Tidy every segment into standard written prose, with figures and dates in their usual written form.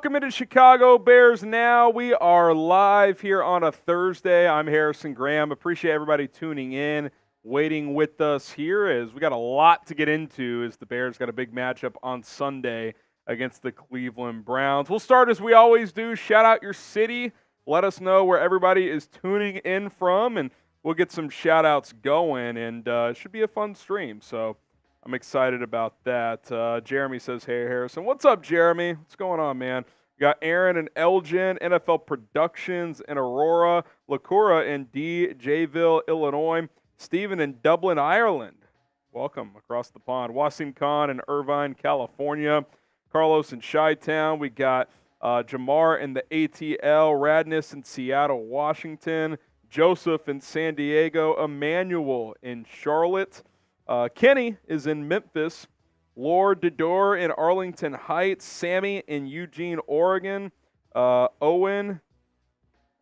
Welcome into Chicago Bears Now. We are live here on a Thursday. I'm Harrison Graham. Appreciate everybody tuning in, waiting with us here as we got a lot to get into as the Bears got a big matchup on Sunday against the Cleveland Browns. We'll start as we always do. Shout out your city. Let us know where everybody is tuning in from, and we'll get some shout outs going, and it should be a fun stream. So I'm excited about that. Jeremy says, hey, Harrison. What's up, Jeremy? What's going on, man? We got Aaron and Elgin, NFL Productions in Aurora, Lacura in DJville, Illinois, Stephen in Dublin, Ireland. Welcome across the pond. Wasim Khan in Irvine, California. Carlos in Chi-Town. We got Jamar in the ATL. Radness in Seattle, Washington. Joseph in San Diego. Emmanuel in Charlotte. Kenny is in Memphis, Lord Dedor in Arlington Heights, Sammy in Eugene, Oregon, Owen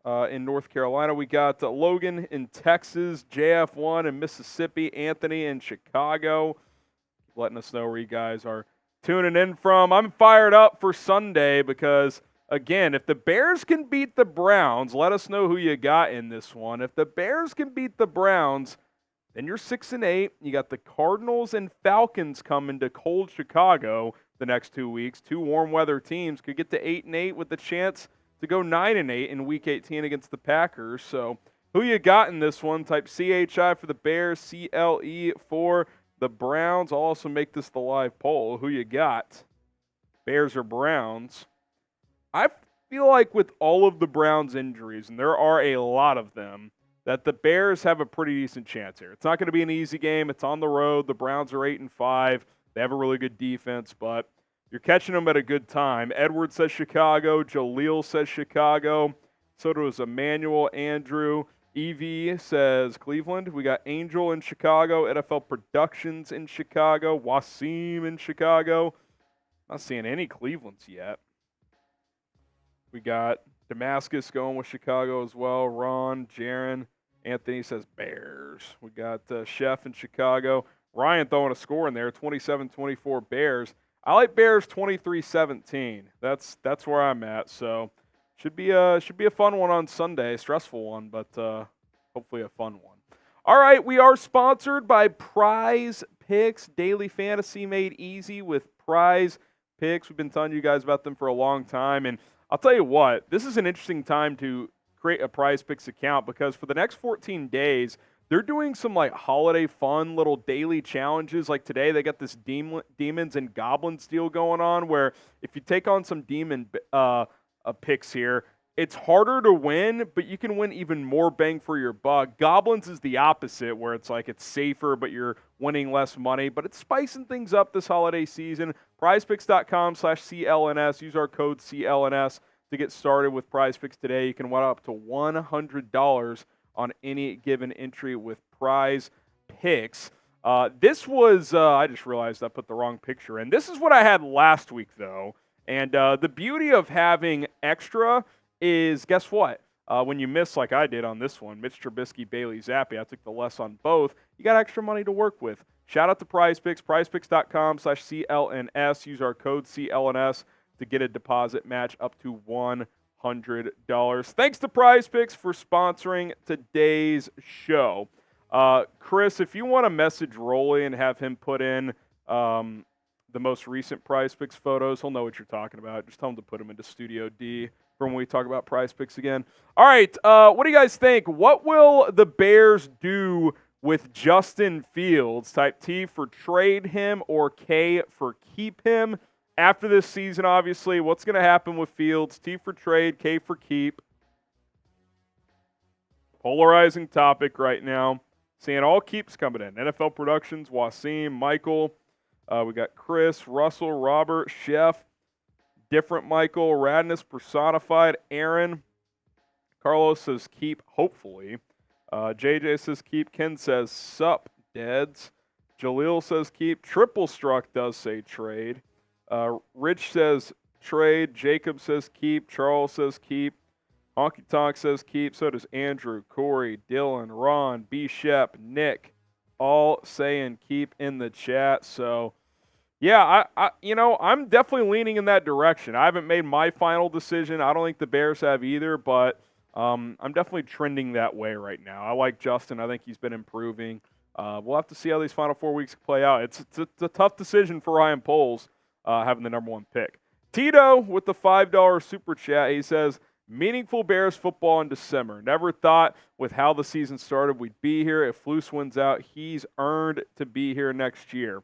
in North Carolina. We got Logan in Texas, JF1 in Mississippi, Anthony in Chicago. Letting us know where you guys are tuning in from. I'm fired up for Sunday because, again, if the Bears can beat the Browns, let us know who you got in this one. If the Bears can beat the Browns, then you're 6-8. You got the Cardinals and Falcons coming to cold Chicago the next 2 weeks. Two warm weather teams could get to 8-8 with the chance to go 9-8 in Week 18 against the Packers. So who you got in this one? Type CHI for the Bears, CLE for the Browns. I'll also make this the live poll. Who you got? Bears or Browns? I feel like with all of the Browns injuries, and there are a lot of them, that the Bears have a pretty decent chance here. It's not going to be an easy game. It's on the road. The Browns are 8-5. They have a really good defense, but you're catching them at a good time. Edward says Chicago. Jaleel says Chicago. So does Emmanuel. Andrew. EV says Cleveland. We got Angel in Chicago. NFL Productions in Chicago. Wasim in Chicago. Not seeing any Clevelands yet. We got Damascus going with Chicago as well. Ron, Jaron. Anthony says Bears. We got Chef in Chicago. Ryan throwing a score in there, 27-24 Bears. I like Bears 23-17. That's where I'm at. So should be a fun one on Sunday. Stressful one, but hopefully a fun one. All right, we are sponsored by Prize Picks, daily fantasy made easy with Prize Picks. We've been telling you guys about them for a long time, and I'll tell you what, this is an interesting time to create a Prize Picks account because for the next 14 days, they're doing some like holiday fun little daily challenges. Like today, they got this Demons and Goblins deal going on where if you take on some demon picks here, it's harder to win, but you can win even more bang for your buck. Goblins is the opposite where it's like it's safer, but you're winning less money. But it's spicing things up this holiday season. PrizePicks.com/CLNS. Use our code CLNS to get started with PrizePicks today. You can win up to $100 on any given entry with PrizePicks. This was, I just realized I put the wrong picture in. This is what I had last week, though. And the beauty of having extra is, guess what? When you miss like I did on this one, Mitch Trubisky, Bailey Zappi, I took the less on both. You got extra money to work with. Shout out to PrizePicks, PrizePicks.com/CLNS. Use our code CLNS to get a deposit match up to $100. Thanks to PrizePicks for sponsoring today's show. Chris, if you want to message Rolly and have him put in the most recent PrizePicks photos, he'll know what you're talking about. Just tell him to put them into Studio D for when we talk about PrizePicks again. All right, what do you guys think? What will the Bears do with Justin Fields? Type T for trade him or K for keep him. After this season, obviously, what's going to happen with Fields? T for trade, K for keep. Polarizing topic right now. Seeing all keeps coming in. NFL Productions, Wasim, Michael. We got Chris, Russell, Robert, Chef, different Michael, Radness personified, Aaron. Carlos says keep, hopefully. JJ says keep. Ken says sup, deads. Jaleel says keep. Triple Struck does say trade. Rich says trade. Jacob says keep. Charles says keep. Honky Tonk says keep. So does Andrew, Corey, Dylan, Ron, B. Shep, Nick. All saying keep in the chat. So Yeah, I'm definitely leaning in that direction. I haven't made my final decision. I don't think the Bears have either, but I'm definitely trending that way right now. I like Justin. I think he's been improving. We'll have to see how these final 4 weeks play out. It's a tough decision for Ryan Poles having the number 1 pick. Tito with the $5 super chat. He says, meaningful Bears football in December. Never thought with how the season started we'd be here. If Flus wins out, he's earned to be here next year.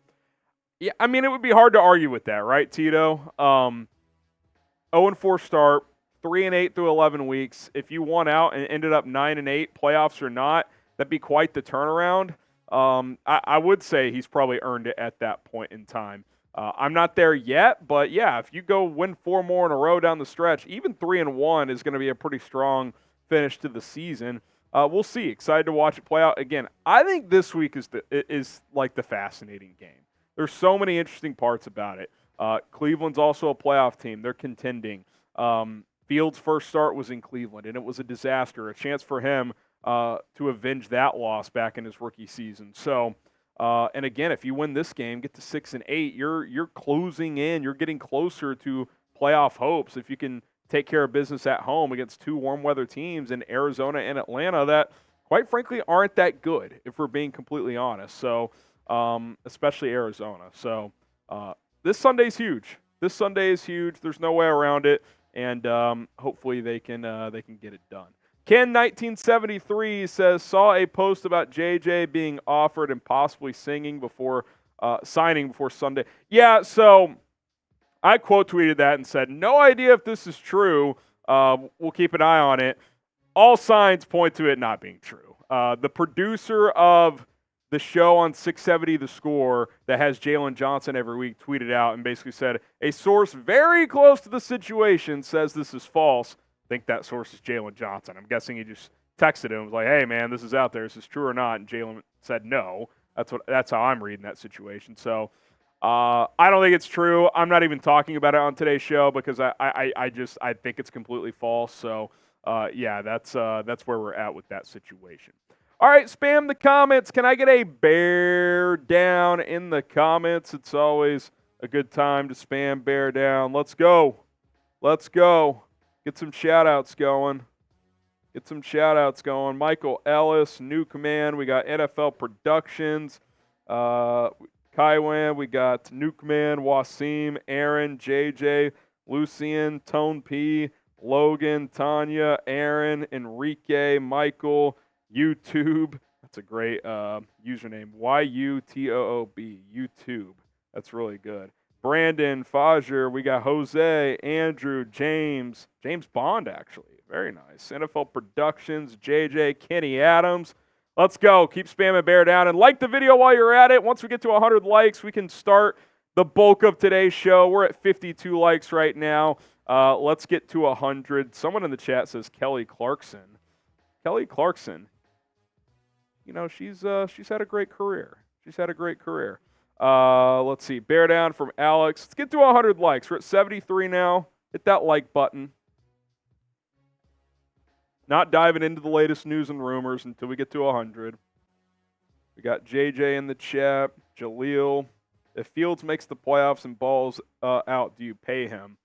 Yeah, I mean, it would be hard to argue with that, right, Tito? 0-4 start, 3-8 through 11 weeks. If you won out and ended up 9-8, playoffs or not, that'd be quite the turnaround. I would say he's probably earned it at that point in time. I'm not there yet, but yeah, if you go win 4 more in a row down the stretch, even 3-1 is going to be a pretty strong finish to the season. We'll see. Excited to watch it play out. Again, I think this week is like the fascinating game. There's so many interesting parts about it. Cleveland's also a playoff team. They're contending. Fields' first start was in Cleveland, and it was a disaster, a chance for him to avenge that loss back in his rookie season. So, and again, if you win this game, get to 6-8, you're closing in. You're getting closer to playoff hopes if you can take care of business at home against 2 warm weather teams in Arizona and Atlanta that, quite frankly, aren't that good, if we're being completely honest. So, especially Arizona. So this Sunday's huge. This Sunday is huge. There's no way around it, and hopefully they can get it done. Ken 1973 says, saw a post about JJ being offered and possibly signing before Sunday. Yeah, so I quote tweeted that and said, no idea if this is true. We'll keep an eye on it. All signs point to it not being true. The producer of the show on 670 The Score that has Jalen Johnson every week tweeted out and basically said, a source very close to the situation says this is false. I think that source is Jalen Johnson. I'm guessing he just texted him, was like, hey, man, this is out there. Is this true or not? And Jalen said no. That's how I'm reading that situation. So I don't think it's true. I'm not even talking about it on today's show because I think it's completely false. So, yeah, that's where we're at with that situation. All right, spam the comments. Can I get a bear down in the comments? It's always a good time to spam bear down. Let's go. Let's go. Get some shout-outs going. Get some shout-outs going. Michael Ellis, New Command. We got NFL Productions. Kaiwan. We got New Command, Wasim, Aaron, JJ, Lucian, Tone P, Logan, Tanya, Aaron, Enrique, Michael, YouTube. That's a great username. YUTOOB. YouTube. That's really good. Brandon, Fajer. We got Jose, Andrew, James Bond, actually. Very nice. NFL Productions, JJ, Kenny Adams. Let's go. Keep spamming bear down. And like the video while you're at it. Once we get to 100 likes, we can start the bulk of today's show. We're at 52 likes right now. Let's get to 100. Someone in the chat says Kelly Clarkson. Kelly Clarkson. You know, she's had a great career. She's had a great career. Let's see. Bear down from Alex. Let's get to 100 likes. We're at 73 now. Hit that like button. Not diving into the latest news and rumors until we get to 100. We got JJ in the chat. Jaleel. If Fields makes the playoffs and balls out, do you pay him?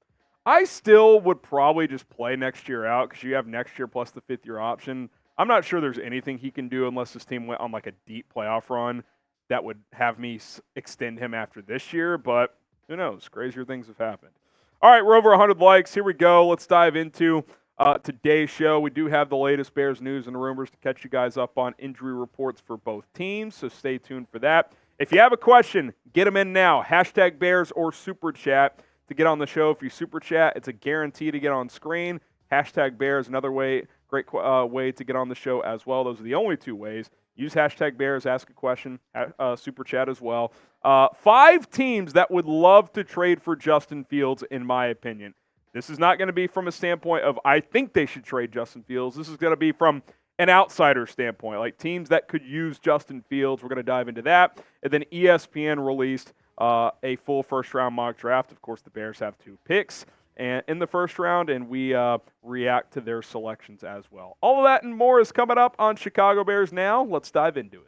I still would probably just play next year out because you have next year plus the 5th-year option. I'm not sure there's anything he can do unless this team went on like a deep playoff run that would have me extend him after this year, but who knows? Crazier things have happened. All right, we're over 100 likes. Here we go. Let's dive into today's show. We do have the latest Bears news and rumors to catch you guys up on injury reports for both teams, so stay tuned for that. If you have a question, get them in now. Hashtag Bears or Super Chat to get on the show. If you Super Chat, it's a guarantee to get on screen. Hashtag Bears, another way, great way to get on the show as well. Those are the only 2 ways. Use hashtag Bears, ask a question, Super Chat as well. 5 teams that would love to trade for Justin Fields, in my opinion. This is not going to be from a standpoint of I think they should trade Justin Fields. This is going to be from an outsider standpoint, like teams that could use Justin Fields. We're going to dive into that. And then ESPN released a full first-round mock draft. Of course, the Bears have 2 picks in the first round, and we react to their selections as well. All of that and more is coming up on Chicago Bears Now. Let's dive into it.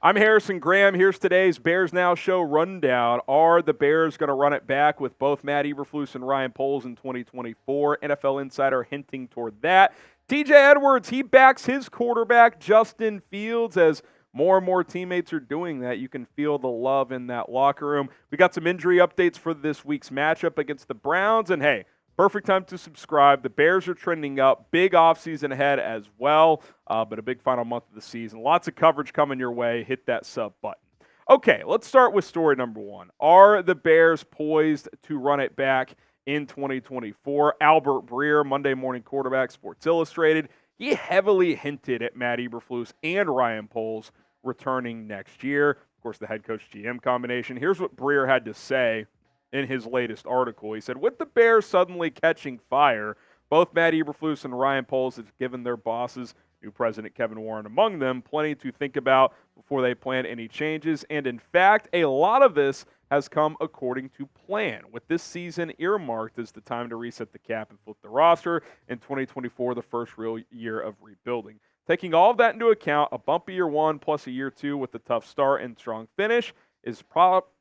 I'm Harrison Graham. Here's today's Bears Now Show rundown. Are the Bears going to run it back with both Matt Eberflus and Ryan Poles in 2024? NFL Insider hinting toward that. TJ Edwards, he backs his quarterback, Justin Fields, as more and more teammates are doing that. You can feel the love in that locker room. We got some injury updates for this week's matchup against the Browns. And hey, perfect time to subscribe. The Bears are trending up. Big offseason ahead as well, but a big final month of the season. Lots of coverage coming your way. Hit that sub button. Okay, let's start with story number one. Are the Bears poised to run it back in 2024? Albert Breer, Monday Morning Quarterback, Sports Illustrated, he heavily hinted at Matt Eberflus and Ryan Poles returning next year. Of course, the head coach GM combination. Here's what Breer had to say in his latest article. He said, with the Bears suddenly catching fire, both Matt Eberflus and Ryan Poles have given their bosses, new president Kevin Warren among them, plenty to think about before they plan any changes. And in fact, a lot of this has come according to plan, with this season earmarked as the time to reset the cap and flip the roster, in 2024, the first real year of rebuilding. Taking all of that into account, a bumpy year one plus a year two with a tough start and strong finish is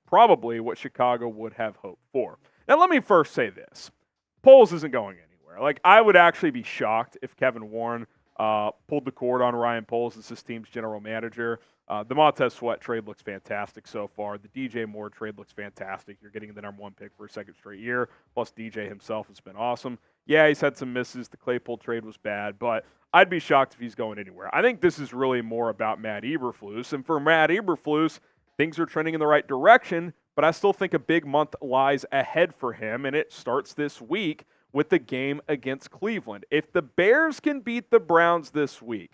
probably what Chicago would have hoped for. Now, let me first say this. Poles isn't going anywhere. Like, I would actually be shocked if Kevin Warren pulled the cord on Ryan Poles as his team's general manager. The Montez Sweat trade looks fantastic so far. The DJ Moore trade looks fantastic. You're getting the number one pick for a second straight year. Plus, DJ himself has been awesome. Yeah, he's had some misses. The Claypool trade was bad, but I'd be shocked if he's going anywhere. I think this is really more about Matt Eberflus. And for Matt Eberflus, things are trending in the right direction, but I still think a big month lies ahead for him, and it starts this week with the game against Cleveland. If the Bears can beat the Browns this week,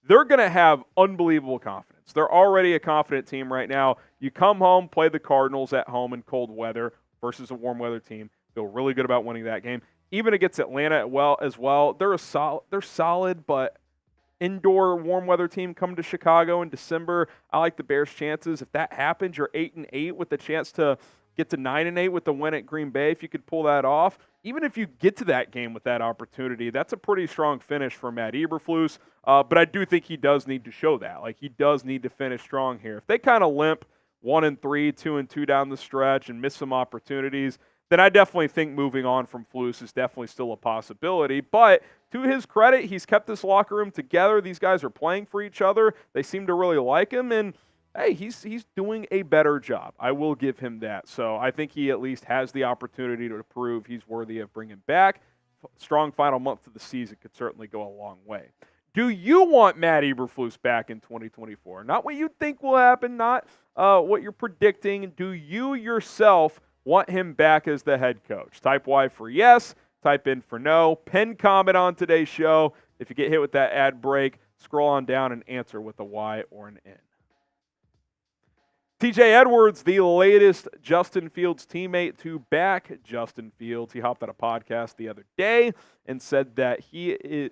they're going to have unbelievable confidence. They're already a confident team right now. You come home, play the Cardinals at home in cold weather versus a warm weather team, feel really good about winning that game. Even against Atlanta as well, they're solid, but indoor warm weather team come to Chicago in December. I like the Bears' chances. If that happens, you're 8-8 with the chance to get to 9-8 with the win at Green Bay. If you could pull that off, even if you get to that game with that opportunity, that's a pretty strong finish for Matt Eberflus. But I do think he does need to show that. Like, he does need to finish strong here. If they kind of limp 1-3, 2-2 down the stretch and miss some opportunities, then I definitely think moving on from Flus is definitely still a possibility. But to his credit, he's kept this locker room together. These guys are playing for each other. They seem to really like him, and hey, he's doing a better job. I will give him that. So I think he at least has the opportunity to prove he's worthy of bringing back. Strong final month of the season could certainly go a long way. Do you want Matt Eberflus back in 2024? Not what you think will happen, not what you're predicting. Do you yourself want him back as the head coach? Type Y for yes, type in for no. Pin comment on today's show. If you get hit with that ad break, scroll on down and answer with a Y or an N. TJ Edwards, the latest Justin Fields teammate to back Justin Fields. He hopped on a podcast the other day and said that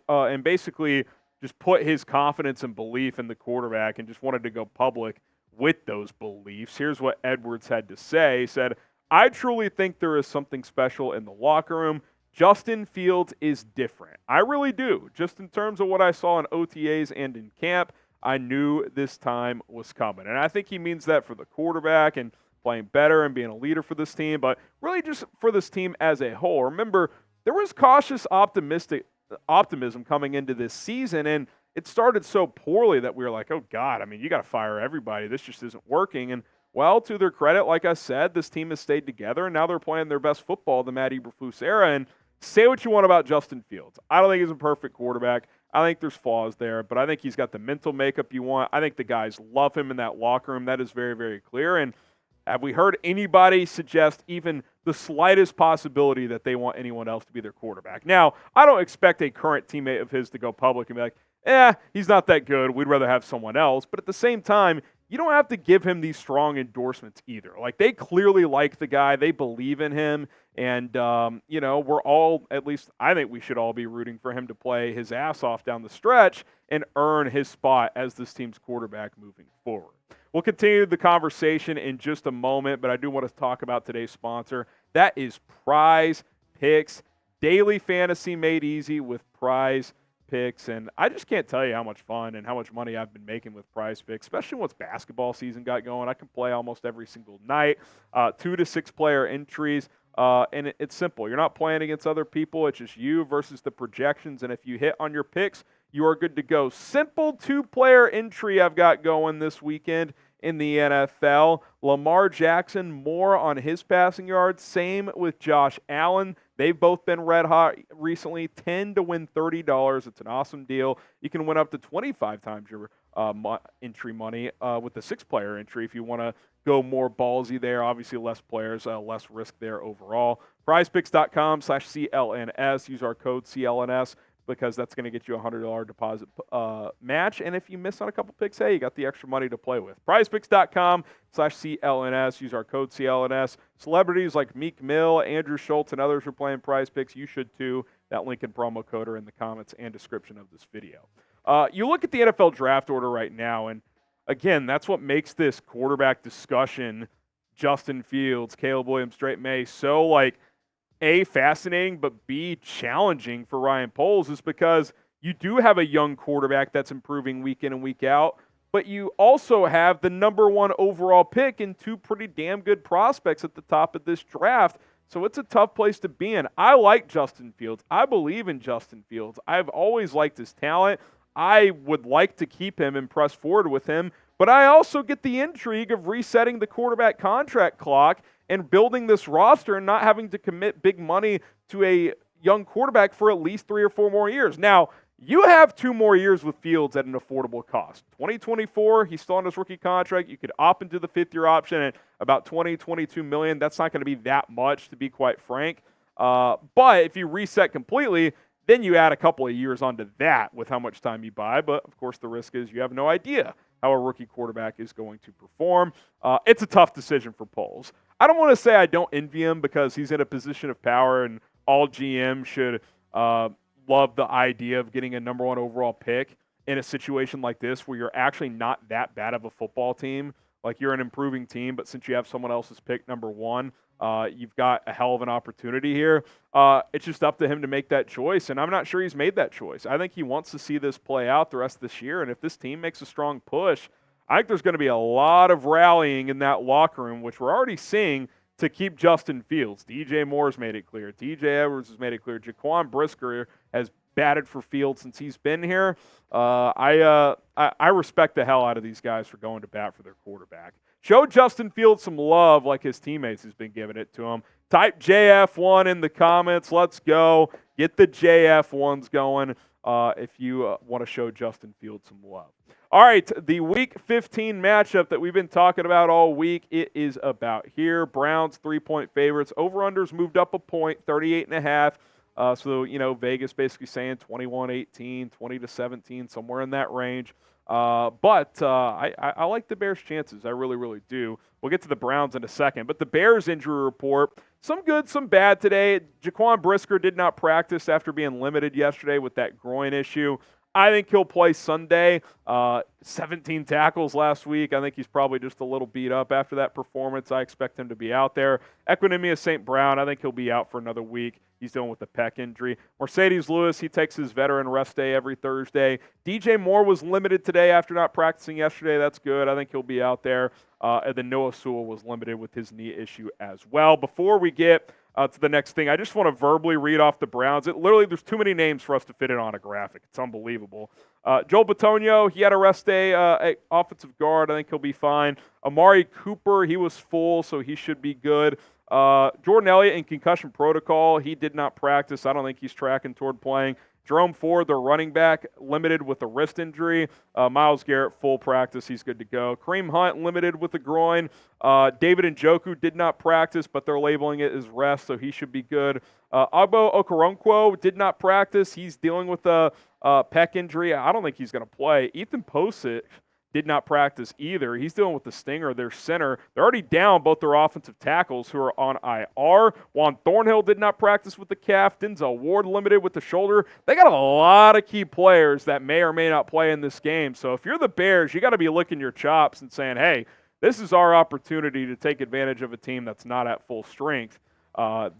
and basically just put his confidence and belief in the quarterback and just wanted to go public with those beliefs. Here's what Edwards had to say. He said, I truly think there is something special in the locker room. Justin Fields is different. I really do. Just in terms of what I saw in OTAs and in camp, I knew this time was coming. And I think he means that for the quarterback and playing better and being a leader for this team, but really just for this team as a whole. Remember, there was cautious optimism coming into this season, and it started so poorly that we were like, oh, God, I mean, you got to fire everybody. This just isn't working. And well, to their credit, like I said, this team has stayed together, and now they're playing their best football, the Matt Eberflus era. And say what you want about Justin Fields. I don't think he's a perfect quarterback. I think there's flaws there, but I think he's got the mental makeup you want. I think the guys love him in that locker room. That is very, very clear. And have we heard anybody suggest even the slightest possibility that they want anyone else to be their quarterback? Now, I don't expect a current teammate of his to go public and be like, he's not that good. We'd rather have someone else. But at the same time, you don't have to give him these strong endorsements either. Like, they clearly like the guy. They believe in him. And, we're all, at least I think we should all be rooting for him to play his ass off down the stretch and earn his spot as this team's quarterback moving forward. We'll continue the conversation in just a moment, but I do want to talk about today's sponsor. That is Prize Picks. Daily fantasy made easy with Prize Picks, and I just can't tell you how much fun and how much money I've been making with Prize Picks, especially once basketball season got going. I can play almost every single night, 2 to 6 player entries, and it's simple. You're not playing against other people. It's just you versus the projections, and if you hit on your picks, you are good to go. Simple 2-player entry I've got going this weekend in the NFL. Lamar Jackson, more on his passing yards. Same with Josh Allen. They've both been red hot recently. 10 to win $30. It's an awesome deal. You can win up to 25 times your entry money with the 6-player entry if you want to go more ballsy there. Obviously, less players, less risk there overall. PrizePicks.com/CLNS. Use our code CLNS because that's going to get you a $100 deposit match. And if you miss on a couple picks, hey, you got the extra money to play with. PrizePicks.com/CLNS. Use our code CLNS. Celebrities like Meek Mill, Andrew Schultz, and others are playing Prize Picks. You should too. That link and promo code are in the comments and description of this video. You look at the NFL draft order right now, and again, that's what makes this quarterback discussion, Justin Fields, Caleb Williams, Drake May, so like, A, fascinating, but B, challenging for Ryan Poles is because you do have a young quarterback that's improving week in and week out, but you also have the number 1 overall pick and 2 pretty damn good prospects at the top of this draft. So it's a tough place to be in. I like Justin Fields. I believe in Justin Fields. I've always liked his talent. I would like to keep him and press forward with him, but I also get the intrigue of resetting the quarterback contract clock and building this roster and not having to commit big money to a young quarterback for at least 3 or 4 more years. Now, you have 2 more years with Fields at an affordable cost. 2024, he's still on his rookie contract. You could opt into the 5th-year option at about $22 million. That's not going to be that much, to be quite frank. But if you reset completely, then you add a couple of years onto that with how much time you buy. But, of course, the risk is you have no idea how a rookie quarterback is going to perform. It's a tough decision for Poles. I don't want to say I don't envy him because he's in a position of power and all GMs should love the idea of getting a number 1 overall pick in a situation like this where you're actually not that bad of a football team. Like, you're an improving team, but since you have someone else's pick number 1, you've got a hell of an opportunity here. It's just up to him to make that choice, and I'm not sure he's made that choice. I think he wants to see this play out the rest of this year, and if this team makes a strong push, I think there's going to be a lot of rallying in that locker room, which we're already seeing, to keep Justin Fields. DJ Moore's made it clear. TJ Edwards has made it clear. Jaquan Brisker has batted for Fields since he's been here. I respect the hell out of these guys for going to bat for their quarterback. Show Justin Fields some love like his teammates has been giving it to him. Type JF1 in the comments. Let's go. Get the JF1s going if you want to show Justin Fields some love. All right, the Week 15 matchup that we've been talking about all week, it is about here. Browns 3-point favorites. Over-unders moved up a point, 38.5. So, Vegas basically saying 21-18, 20-17, somewhere in that range. But I like the Bears' chances. I really, really do. We'll get to the Browns in a second. But the Bears injury report, some good, some bad today. Jaquan Brisker did not practice after being limited yesterday with that groin issue. I think he'll play Sunday. 17 tackles last week. I think he's probably just a little beat up after that performance. I expect him to be out there. Equanimeous St. Brown, I think he'll be out for another week. He's dealing with the pec injury. Mercedes Lewis, he takes his veteran rest day every Thursday. DJ Moore was limited today after not practicing yesterday. That's good. I think he'll be out there. And then Noah Sewell was limited with his knee issue as well. Before we get to the next thing, I just want to verbally read off the Browns. There's too many names for us to fit it on a graphic. It's unbelievable. Joel Bitonio, he had a rest day at offensive guard. I think he'll be fine. Amari Cooper, he was full, so he should be good. Jordan Elliott in concussion protocol. He did not practice. I don't think he's tracking toward playing. Jerome Ford, the running back, limited with a wrist injury. Myles Garrett, full practice. He's good to go. Kareem Hunt, limited with a groin. David Njoku did not practice, but they're labeling it as rest, so he should be good. Agbo Okoronkwo did not practice. He's dealing with a pec injury. I don't think he's going to play. Ethan Posick did not practice either. He's dealing with the stinger, their center. They're already down both their offensive tackles who are on IR. Juan Thornhill did not practice with the calf. Denzel Ward limited with the shoulder. They got a lot of key players that may or may not play in this game. So if you're the Bears, you got to be licking your chops and saying, hey, this is our opportunity to take advantage of a team that's not at full strength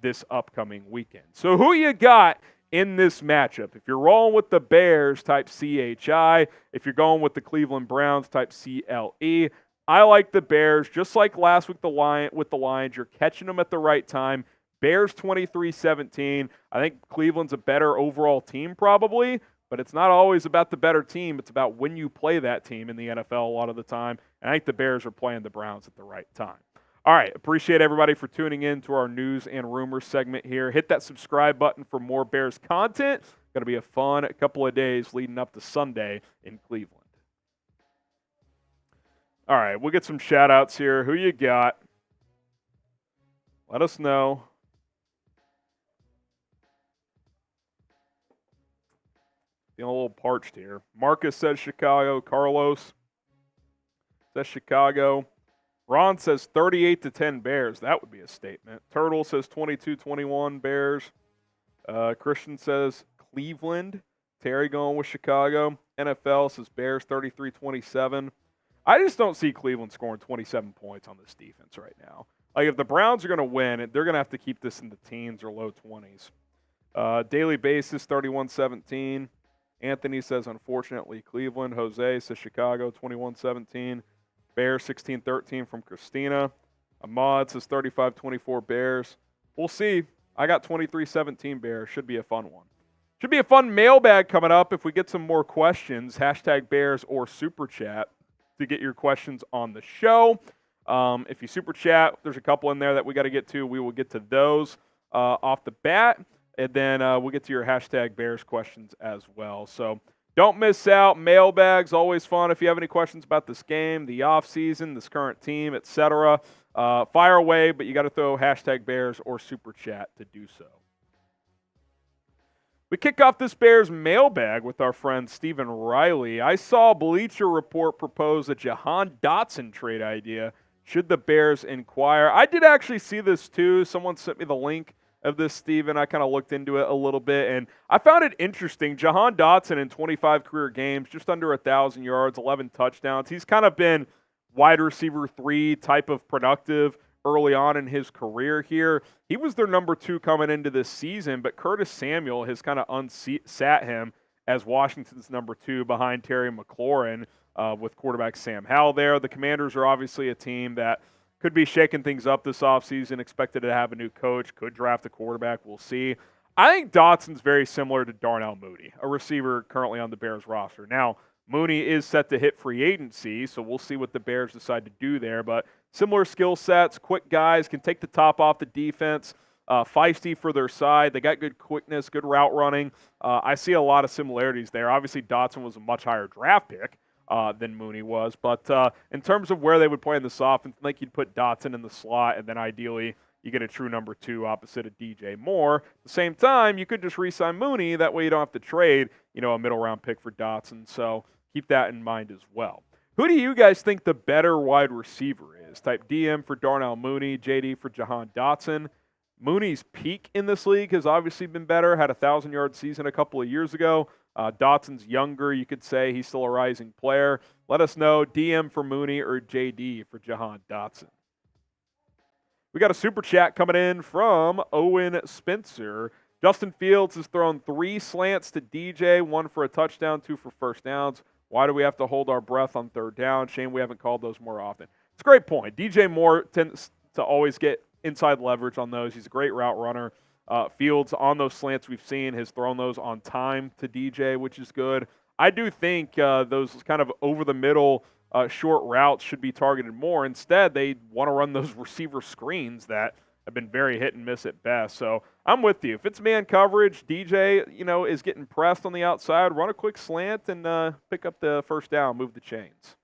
this upcoming weekend. So who you got in this matchup. If you're rolling with the Bears, type CHI. If you're going with the Cleveland Browns, type CLE. I like the Bears, just like last week with the Lions. You're catching them at the right time. Bears 23-17. I think Cleveland's a better overall team probably, but it's not always about the better team. It's about when you play that team in the NFL a lot of the time. And I think the Bears are playing the Browns at the right time. All right, appreciate everybody for tuning in to our news and rumors segment here. Hit that subscribe button for more Bears content. Going to be a fun couple of days leading up to Sunday in Cleveland. All right, we'll get some shout-outs here. Who you got? Let us know. Feeling a little parched here. Marcus says Chicago. Carlos says Chicago. Ron says 38-10 Bears. That would be a statement. Turtle says 22-21 Bears. Christian says Cleveland. Terry going with Chicago. NFL says Bears 33-27. I just don't see Cleveland scoring 27 points on this defense right now. Like, if the Browns are going to win, they're going to have to keep this in the teens or low 20s. Daily basis 31-17. Anthony says, unfortunately, Cleveland. Jose says Chicago 21-17. Bears 16-13 from Christina. Ahmad says 35-24 Bears. We'll see. I got 23-17 Bears. Should be a fun one. Should be a fun mailbag coming up if we get some more questions. Hashtag Bears or Super Chat to get your questions on the show. If you Super Chat, there's a couple in there that we got to get to. We will get to those off the bat. And then we'll get to your hashtag Bears questions as well. So don't miss out. Mailbags, always fun. If you have any questions about this game, the offseason, this current team, etc., fire away, but you got to throw hashtag Bears or Super Chat to do so. We kick off this Bears mailbag with our friend Stephen Riley. I saw Bleacher Report propose a Jahan Dotson trade idea. Should the Bears inquire? I did actually see this too. Someone sent me the link of this, Stephen. I kind of looked into it a little bit, and I found it interesting. Jahan Dotson in 25 career games, just under 1,000 yards, 11 touchdowns. He's kind of been wide receiver 3 type of productive early on in his career here. He was their number 2 coming into this season, but Curtis Samuel has kind of unsat him as Washington's number 2 behind Terry McLaurin with quarterback Sam Howell there. The Commanders are obviously a team that could be shaking things up this offseason, expected to have a new coach, could draft a quarterback, we'll see. I think Dotson's very similar to Darnell Mooney, a receiver currently on the Bears roster. Now, Mooney is set to hit free agency, so we'll see what the Bears decide to do there, but similar skill sets, quick guys, can take the top off the defense, feisty for their side. They got good quickness, good route running. I see a lot of similarities there. Obviously, Dotson was a much higher draft pick than Mooney was. But in terms of where they would play in this offense, I think you'd put Dotson in the slot, and then ideally you get a true number 2 opposite of DJ Moore. At the same time, you could just re-sign Mooney. That way you don't have to trade, a middle-round pick for Dotson. So keep that in mind as well. Who do you guys think the better wide receiver is? Type DM for Darnell Mooney, JD for Jahan Dotson. Mooney's peak in this league has obviously been better, had a 1,000-yard season a couple of years ago. Dotson's younger, you could say. He's still a rising player. Let us know, DM for Mooney or JD for Jahan Dotson. We got a super chat coming in from Owen Spencer. Justin Fields has thrown 3 slants to DJ, 1 for a touchdown, 2 for first downs. Why do we have to hold our breath on third down? Shame we haven't called those more often. It's a great point. DJ Moore tends to always get inside leverage on those. He's a great route runner. Fields, on those slants we've seen, has thrown those on time to DJ, which is good. I do think those kind of over-the-middle short routes should be targeted more. Instead, they want to run those receiver screens that have been very hit and miss at best. So I'm with you. If it's man coverage, DJ, is getting pressed on the outside, run a quick slant and pick up the first down, move the chains.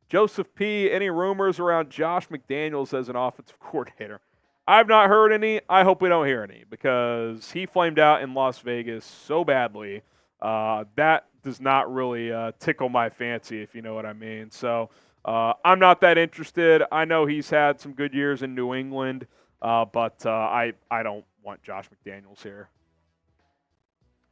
Joseph P., any rumors around Josh McDaniels as an offensive coordinator? I've not heard any. I hope we don't hear any because he flamed out in Las Vegas so badly. That does not really tickle my fancy, if you know what I mean. So I'm not that interested. I know he's had some good years in New England, but I don't want Josh McDaniels here.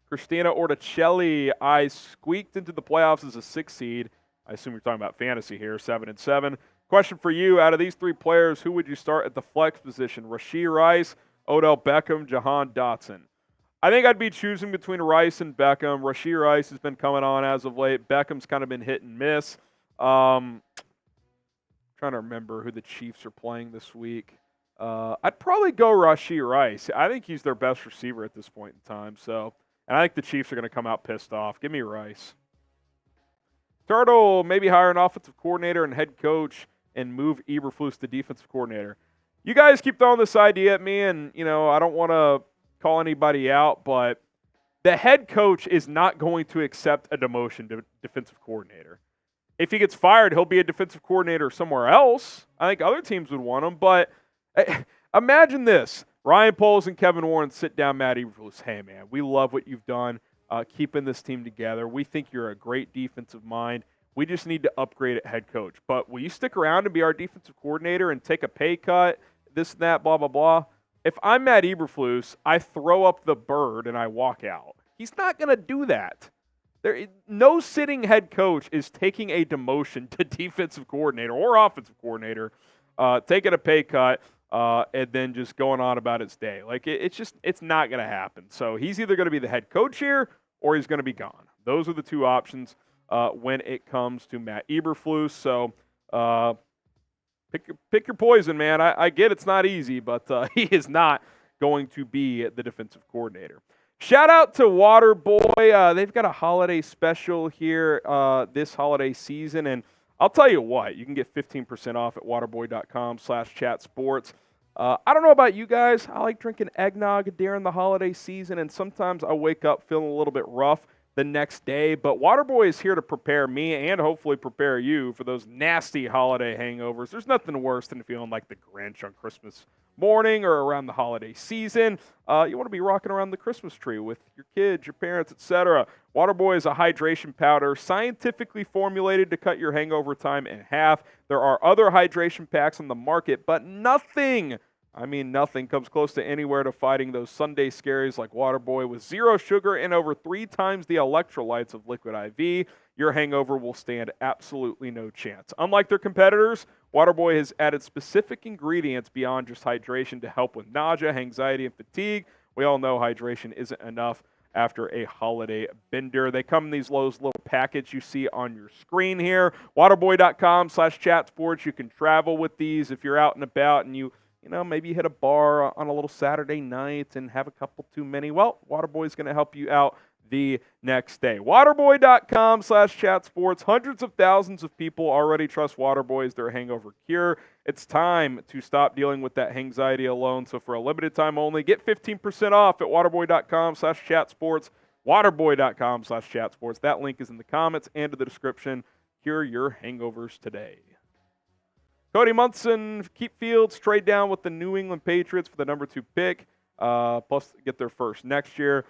Christina Orticelli, I squeaked into the playoffs as a 6 seed. I assume you're talking about fantasy here, 7-7. Question for you, out of these 3 players, who would you start at the flex position? Rashee Rice, Odell Beckham, Jahan Dotson. I think I'd be choosing between Rice and Beckham. Rashee Rice has been coming on as of late. Beckham's kind of been hit and miss. Trying to remember who the Chiefs are playing this week. I'd probably go Rashee Rice. I think he's their best receiver at this point in time. And I think the Chiefs are going to come out pissed off. Give me Rice. Turtle, maybe hire an offensive coordinator and head coach and move Eberflus to defensive coordinator. You guys keep throwing this idea at me, and, I don't want to call anybody out, but the head coach is not going to accept a demotion to defensive coordinator. If he gets fired, he'll be a defensive coordinator somewhere else. I think other teams would want him, but imagine this. Ryan Poles and Kevin Warren sit down Matt Eberflus. Hey, man, we love what you've done keeping this team together. We think you're a great defensive mind. We just need to upgrade at head coach. But will you stick around and be our defensive coordinator and take a pay cut, this and that, blah, blah, blah? If I'm Matt Eberflus, I throw up the bird and I walk out. He's not going to do that. No sitting head coach is taking a demotion to defensive coordinator or offensive coordinator, taking a pay cut, and then just going on about its day. It's not going to happen. So he's either going to be the head coach here or he's going to be gone. Those are the two options when it comes to Matt Eberflus. So pick your poison, man. I get it's not easy, but he is not going to be the defensive coordinator. Shout out to Waterboy. They've got a holiday special here this holiday season, and I'll tell you what, you can get 15% off at waterboy.com/chatsports. I don't know about you guys. I like drinking eggnog during the holiday season, and sometimes I wake up feeling a little bit rough the next day. But Waterboy is here to prepare me and hopefully prepare you for those nasty holiday hangovers. There's nothing worse than feeling like the Grinch on Christmas morning or around the holiday season. You want to be rocking around the Christmas tree with your kids, your parents, etc. Waterboy is a hydration powder scientifically formulated to cut your hangover time in half. There are other hydration packs on the market, but nothing comes close to anywhere to fighting those Sunday scaries like Waterboy. With 0 sugar and over 3 times the electrolytes of Liquid IV, your hangover will stand absolutely no chance. Unlike their competitors, Waterboy has added specific ingredients beyond just hydration to help with nausea, anxiety, and fatigue. We all know hydration isn't enough after a holiday bender. They come in these little packets you see on your screen here. Waterboy.com/chatsports. You can travel with these if you're out and about and you maybe hit a bar on a little Saturday night and have a couple too many. Well, Waterboy's going to help you out the next day. Waterboy.com/chatsports. Hundreds of thousands of people already trust Waterboy as their hangover cure. It's time to stop dealing with that anxiety alone. So for a limited time only, get 15% off at waterboy.com/chatsports. Waterboy.com/chatsports. That link is in the comments and in the description. Cure your hangovers today. Cody Munson, keep Fields, trade down with the New England Patriots for the number 2 pick, plus get their first next year.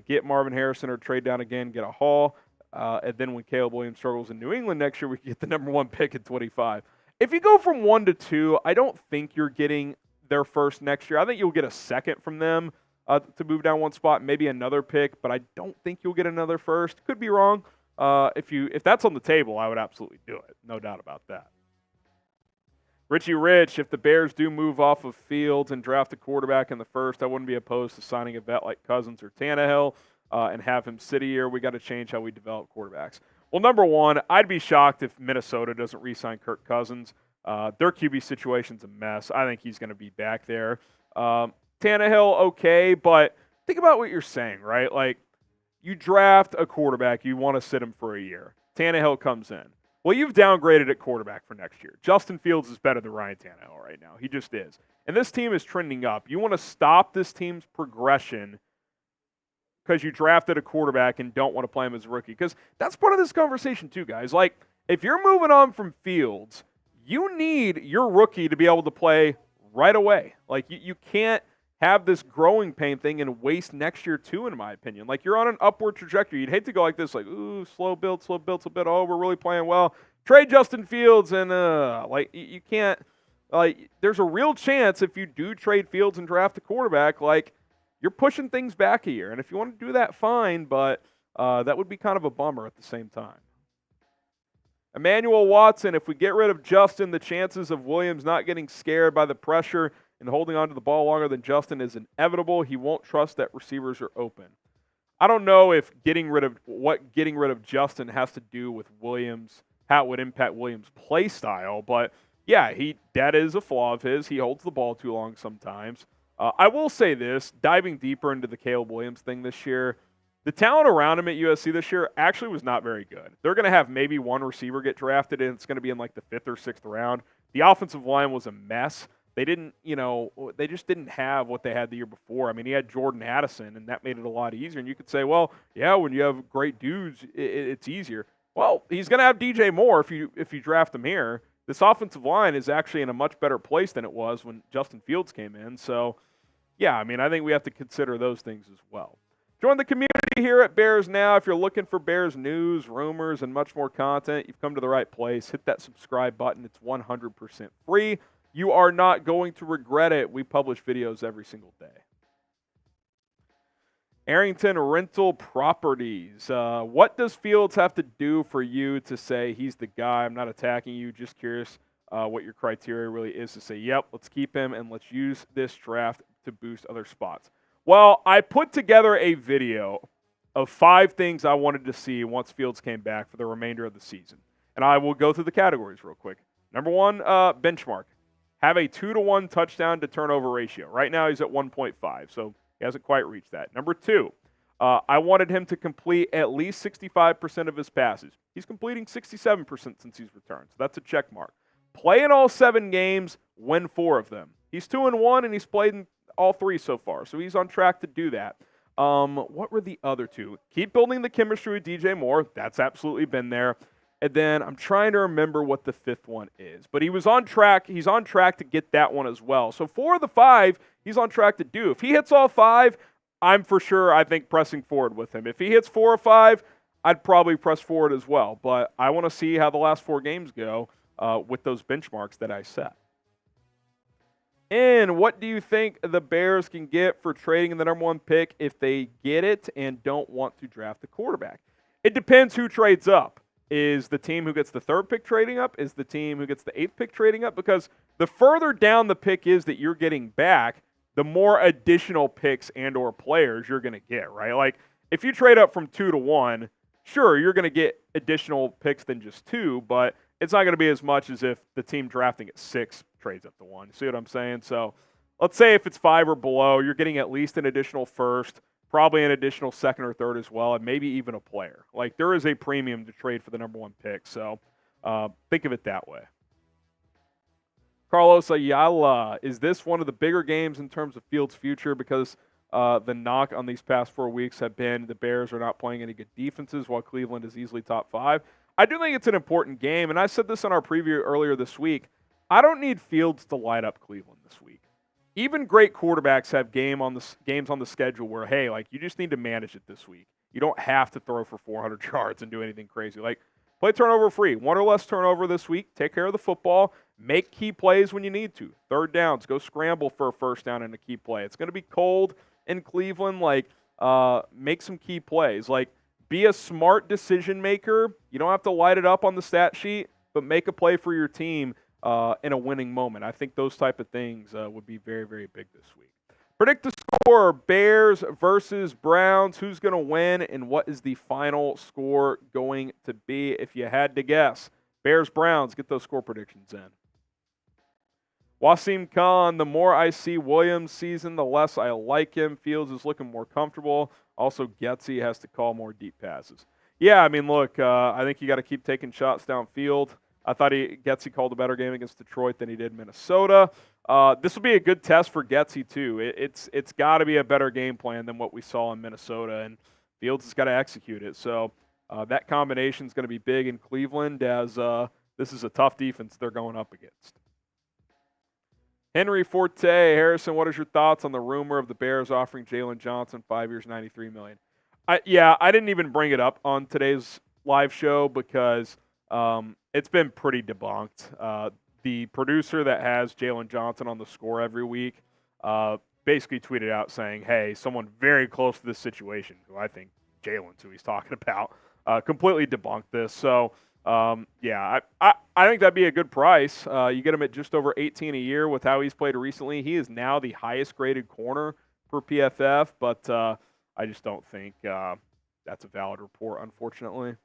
Get Marvin Harrison or trade down again, get a haul. And then when Caleb Williams struggles in New England next year, we can get the number 1 pick at 25. If you go from 1 to 2, I don't think you're getting their first next year. I think you'll get a second from them to move down 1 spot, maybe another pick, but I don't think you'll get another first. Could be wrong. If that's on the table, I would absolutely do it. No doubt about that. Richie Rich, if the Bears do move off of Fields and draft a quarterback in the first, I wouldn't be opposed to signing a vet like Cousins or Tannehill and have him sit a year. We got to change how we develop quarterbacks. Well, number one, I'd be shocked if Minnesota doesn't re-sign Kirk Cousins. Their QB situation's a mess. I think he's going to be back there. Tannehill, okay, but think about what you're saying, right? Like, you draft a quarterback, you want to sit him for a year. Tannehill comes in. Well, you've downgraded at quarterback for next year. Justin Fields is better than Ryan Tannehill right now. He just is. And this team is trending up. You want to stop this team's progression because you drafted a quarterback and don't want to play him as a rookie. Because that's part of this conversation too, guys. Like, if you're moving on from Fields, you need your rookie to be able to play right away. Like, you can't have this growing pain thing and waste next year too, in my opinion. Like, you're on an upward trajectory. You'd hate to go like this, like, ooh, slow build, slow bit. Oh, we're really playing well. Trade Justin Fields and, you can't, there's a real chance if you do trade Fields and draft a quarterback, like, you're pushing things back a year. And if you want to do that, fine, but that would be kind of a bummer at the same time. Emmanuel Watson, if we get rid of Justin, the chances of Williams not getting scared by the pressure and holding onto the ball longer than Justin is inevitable. He won't trust that receivers are open. I don't know if getting rid of Justin has to do with Williams, how it would impact Williams' play style, but yeah, that is a flaw of his. He holds the ball too long sometimes. I will say this, diving deeper into the Caleb Williams thing this year, the talent around him at USC this year actually was not very good. They're going to have maybe one receiver get drafted, and it's going to be in like the 5th or 6th round. The offensive line was a mess. They just didn't have what they had the year before. I mean, he had Jordan Addison, and that made it a lot easier. And you could say, well, yeah, when you have great dudes, it's easier. Well, he's going to have DJ Moore if you draft him here. This offensive line is actually in a much better place than it was when Justin Fields came in. So, yeah, I mean, I think we have to consider those things as well. Join the community here at Bears Now. If you're looking for Bears news, rumors, and much more content, you've come to the right place. Hit that subscribe button. It's 100% free. You are not going to regret it. We publish videos every single day. Arrington Rental Properties. What does Fields have to do for you to say he's the guy? I'm not attacking you. Just curious what your criteria really is to say, yep, let's keep him and let's use this draft to boost other spots. Well, I put together a video of 5 things I wanted to see once Fields came back for the remainder of the season. And I will go through the categories real quick. Number 1, benchmark. Have a 2-to-1 touchdown to turnover ratio. Right now he's at 1.5, so he hasn't quite reached that. Number 2, I wanted him to complete at least 65% of his passes. He's completing 67% since he's returned, so that's a check mark. Play in all 7 games, win 4 of them. He's 2-1, and he's played in all 3 so far, so he's on track to do that. What were the other 2? Keep building the chemistry with DJ Moore. That's absolutely been there. And then I'm trying to remember what the 5th one is. But he was on track. He's on track to get that one as well. So 4 of the 5, he's on track to do. If he hits all 5, I'm for sure, I think, pressing forward with him. If he hits 4 or 5, I'd probably press forward as well. But I want to see how the last 4 games go with those benchmarks that I set. And what do you think the Bears can get for trading in the number 1 pick if they get it and don't want to draft the quarterback? It depends who trades up. Is the team who gets the 3rd pick trading up? Is the team who gets the 8th pick trading up? Because the further down the pick is that you're getting back, the more additional picks and or players you're going to get, right? Like, if you trade up from 2 to 1, sure, you're going to get additional picks than just 2, but it's not going to be as much as if the team drafting at 6 trades up to 1. See what I'm saying? So let's say if it's 5 or below, you're getting at least an additional 1st, probably an additional 2nd or 3rd as well, and maybe even a player. Like, there is a premium to trade for the number 1 pick, so think of it that way. Carlos Ayala, is this one of the bigger games in terms of Fields' future? Because the knock on these past 4 weeks have been the Bears are not playing any good defenses while Cleveland is easily top 5. I do think it's an important game, and I said this in our preview earlier this week. I don't need Fields to light up Cleveland this week. Even great quarterbacks have games on the schedule where, hey, like, you just need to manage it this week. You don't have to throw for 400 yards and do anything crazy. Like, play turnover free. 1 or less turnover this week. Take care of the football. Make key plays when you need to. 3rd downs. Go scramble for a 1st down and a key play. It's going to be cold in Cleveland. Like, make some key plays. Like, be a smart decision maker. You don't have to light it up on the stat sheet, but make a play for your team in a winning moment. I think those type of things would be very, very big this week. Predict the score, Bears versus Browns. Who's going to win, and what is the final score going to be if you had to guess? Bears, Browns, get those score predictions in. Wasim Khan, the more I see Williams' season, the less I like him. Fields is looking more comfortable. Also, Getsy has to call more deep passes. Yeah, I mean, look, I think you got to keep taking shots downfield. I thought Getsy called a better game against Detroit than he did Minnesota. This will be a good test for Getsy, too. It's got to be a better game plan than what we saw in Minnesota, and Fields has got to execute it. So that combination is going to be big in Cleveland, as this is a tough defense they're going up against. Henry Forte, Harrison, what is your thoughts on the rumor of the Bears offering Jalen Johnson 5 years, $93 million? I didn't even bring it up on today's live show because it's been pretty debunked. The producer that has Jalen Johnson on the score every week basically tweeted out saying, hey, someone very close to this situation, who I think Jalen's who he's talking about, completely debunked this. So, I think that'd be a good price. You get him at just over 18 a year with how he's played recently. He is now the highest graded corner per PFF, but I just don't think that's a valid report, unfortunately.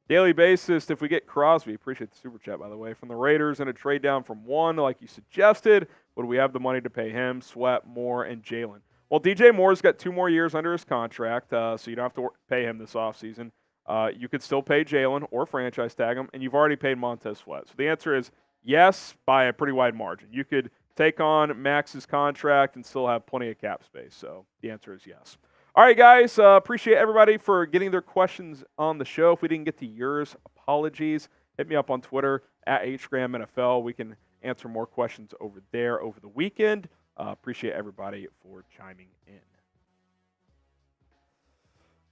Daily basis, if we get Crosby, appreciate the super chat, by the way, from the Raiders and a trade down from 1, like you suggested, would we have the money to pay him, Sweat, Moore, and Jalen? Well, DJ Moore's got 2 more years under his contract, so you don't have to pay him this offseason. You could still pay Jalen or franchise tag him, and you've already paid Montez Sweat. So the answer is yes, by a pretty wide margin. You could take on Max's contract and still have plenty of cap space. So the answer is yes. All right, guys, appreciate everybody for getting their questions on the show. If we didn't get to yours, apologies. Hit me up on Twitter at HGramNFL. We can answer more questions over there over the weekend. Appreciate everybody for chiming in.